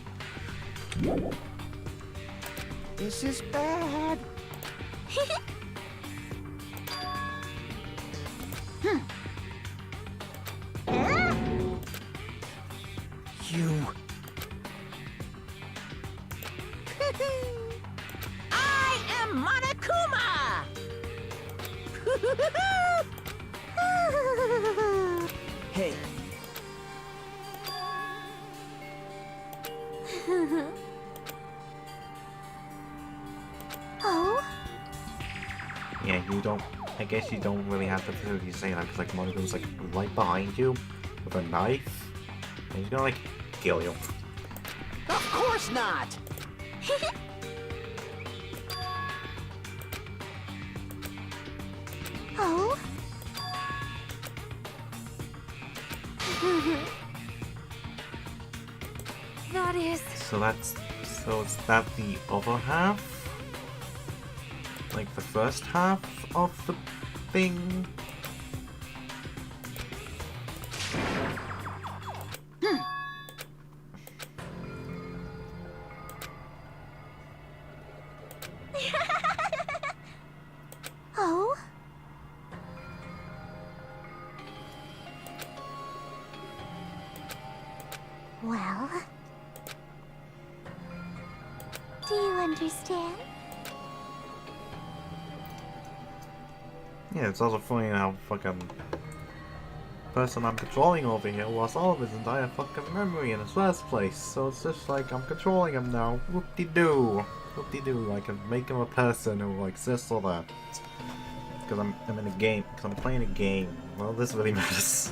This is bad. you... I am Monokuma! Hey, Oh? Yeah, you don't. I guess you don't really have the facility to say that because like Monika's like right behind you with a knife, and he's gonna like kill you. Of course not! Oh? That is... So is that the other half? Like the first half of the thing? Oh? Well... Do you understand? Yeah, it's also funny how fucking person I'm controlling over here lost all of his entire fucking memory in the first place. So it's just like I'm controlling him now. Whoop-de-doo. Whoop-de-doo. I can make him a person who like this or that. Because I'm in a game. Because I'm playing a game. Well, this really matters.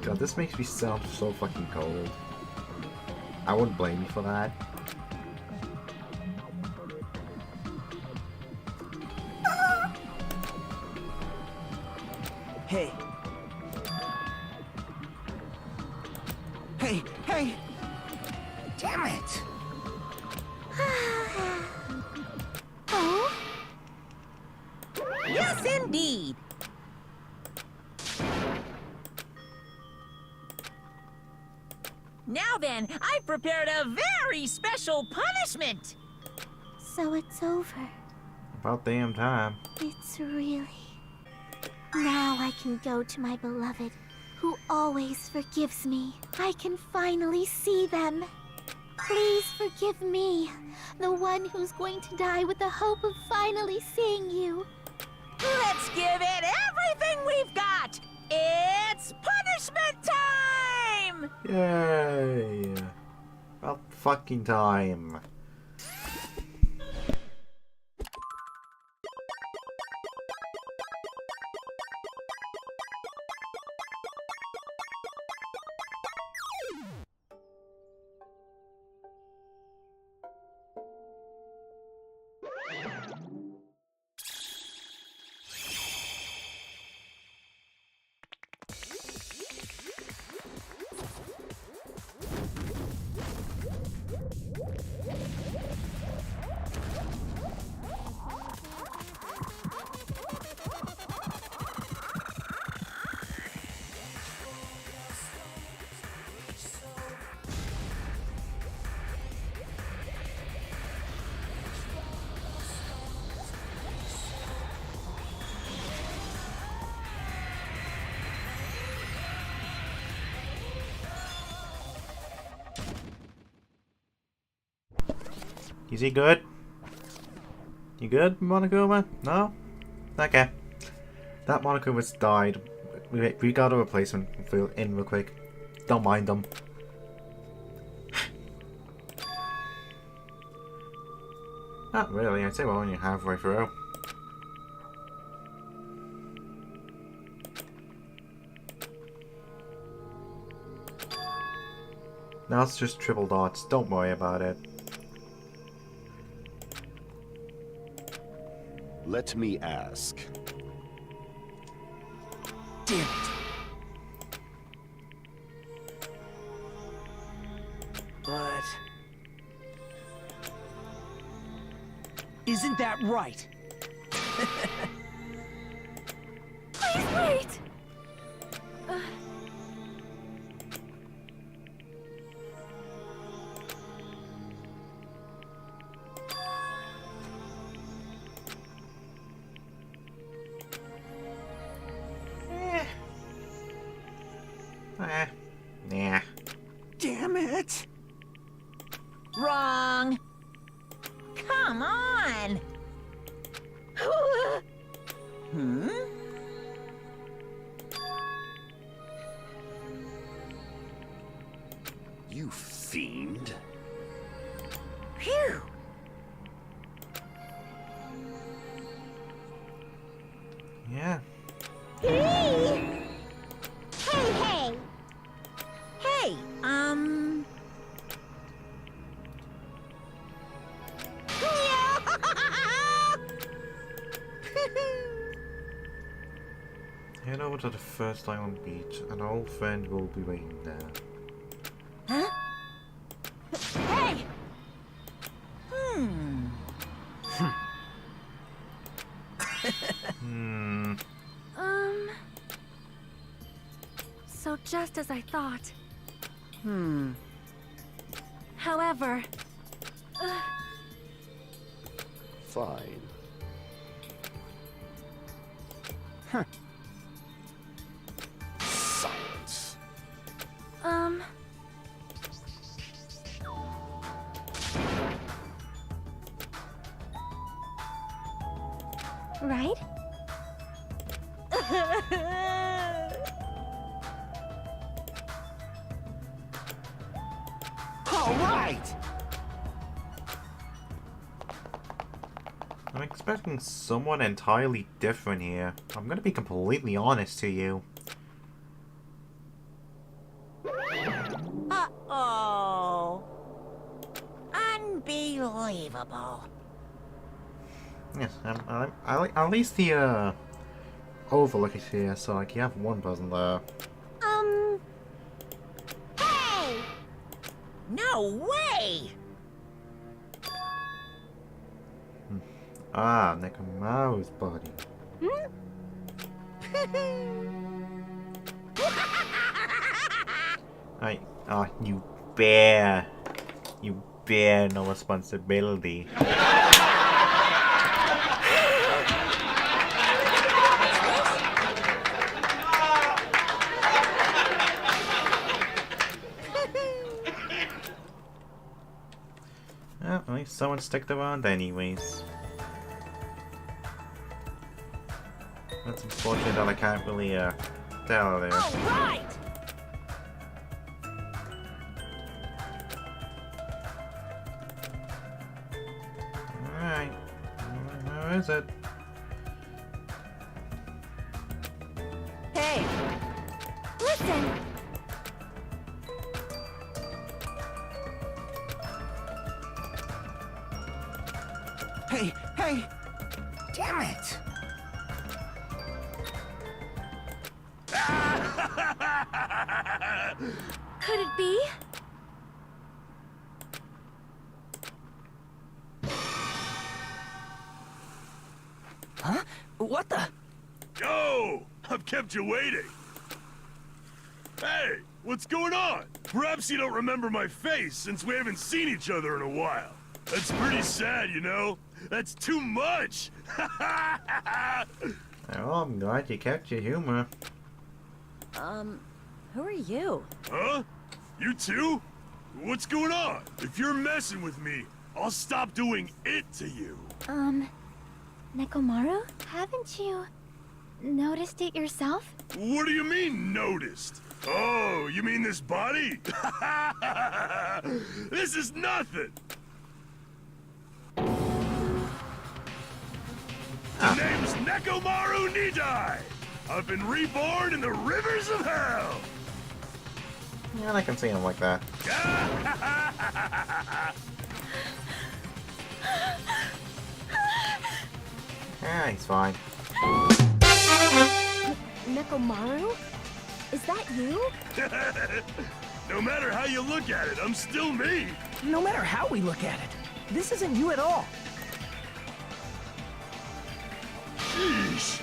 God, this makes me sound so fucking cold. I wouldn't blame you for that. hey, Hey, hey! Damn it! Oh? Yes, indeed! Now then, I've prepared a very special punishment! So it's over. About damn time. It's really... Now I can go to my beloved, who always forgives me. I can finally see them. Please forgive me, the one who's going to die with the hope of finally seeing you. Let's give it everything we've got! It's punishment time! Yay! About fucking time. Is he good? You good, Monokuma? No? Okay. That Monokuma's died. We got a replacement in real quick. Don't mind them. Not really, I'd say we're only halfway through. Now it's just triple dots, don't worry about it. Let me ask. Damn it. But... isn't that right? Please wait! Nah. Damn it! Wrong! Come on! Hmm? You fiend. Phew! Yeah. Hey! Hey! Hey, Head over to the first island beach. An old friend will be waiting there. Huh? Hey! Hmm. So just as I thought. Hmm. However... Fine. Huh. Silence. Right? All right! I'm expecting someone entirely different here. I'm gonna be completely honest to you. Uh-oh. Unbelievable. Yes, at least the overlook is here, so like you have one person there. Hey! No way! Ah, Nekomaru's body. You bear. You bear no responsibility. someone stick around anyways. That's unfortunate that I can't really tell there. All right. Alright. Where is it? Hey, listen. Hey, hey! Damn it! Could it be? Huh? What the? Yo! I've kept you waiting. Hey, what's going on? Perhaps you don't remember my face since we haven't seen each other in a while. That's pretty sad, you know? That's too much! Oh, I'm glad you kept your humor. Who are you? Huh? You too? What's going on? If you're messing with me, I'll stop doing it to you. Nekomaru? Haven't you noticed it yourself? What do you mean, noticed? Oh, you mean this body? This is nothing! The name's Nekomaru Nidai! I've been reborn in the rivers of hell! Yeah, I can see him like that. Yeah, he's fine. Nekomaru? Is that you? No matter how you look at it, I'm still me! No matter how we look at it, this isn't you at all. Sheesh!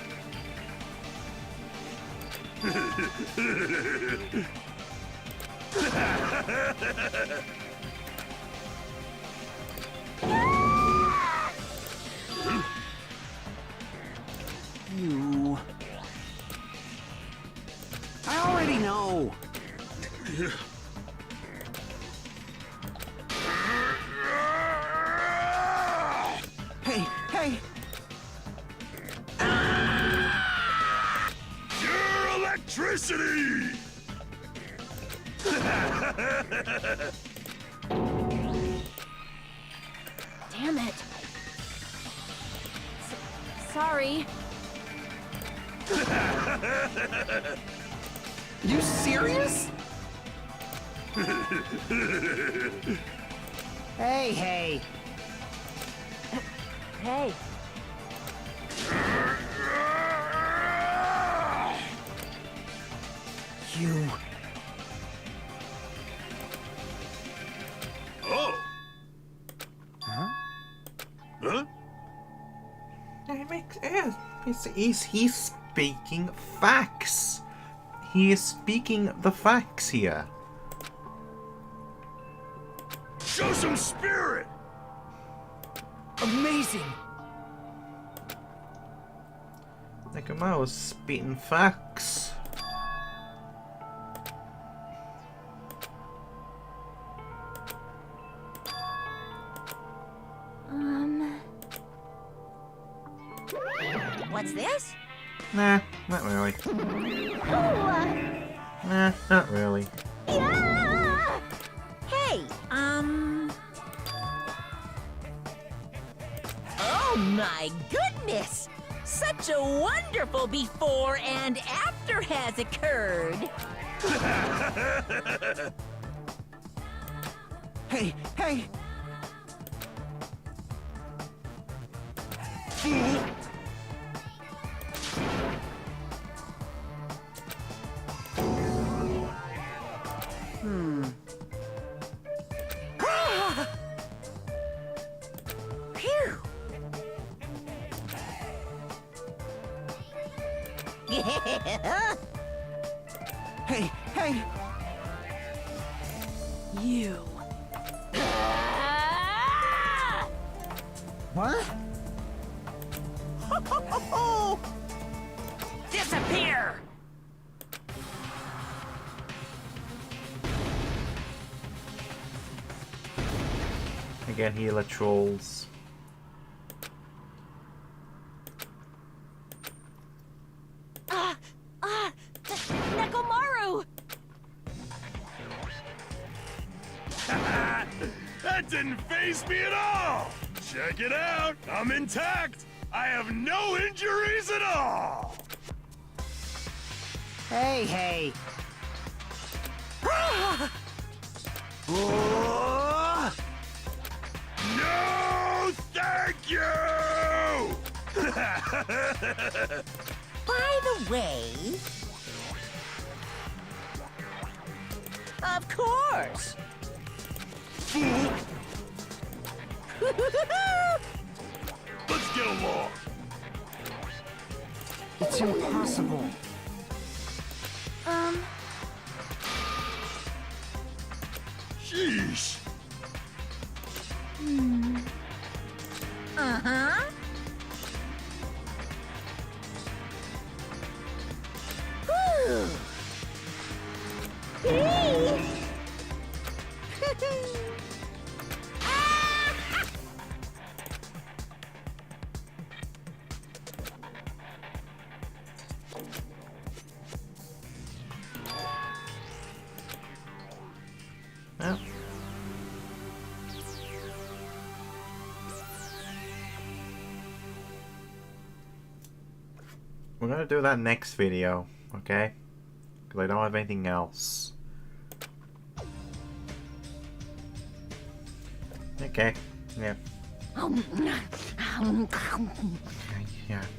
You... I already know. Hey, hey! Pure electricity! Damn it. Sorry. You serious? Hey, hey! Hey. You... Oh! Huh? Huh? It makes he's speaking facts. He is speaking the facts here. Show some spirit! Amazing! Nekomaru's spitting facts. What's this? Nah, not really. Nah, not really. Yeah! Hey, oh my goodness! Such a wonderful before and after has occurred. Hey, hey! Fool! Phew! Hey, hey! You. What? Disappear! Again, healer trolls. Nekomaru! That didn't faze me at all! Check it out! I'm intact! I have no injuries at all! Hey, hey. No, thank you! By the way... Of course! Fool! Let's get along! It's impossible. Sheesh! Uh-huh. Whew. Hey. Well. We're gonna do that next video, okay? Because I don't have anything else. Okay, yeah. Yeah.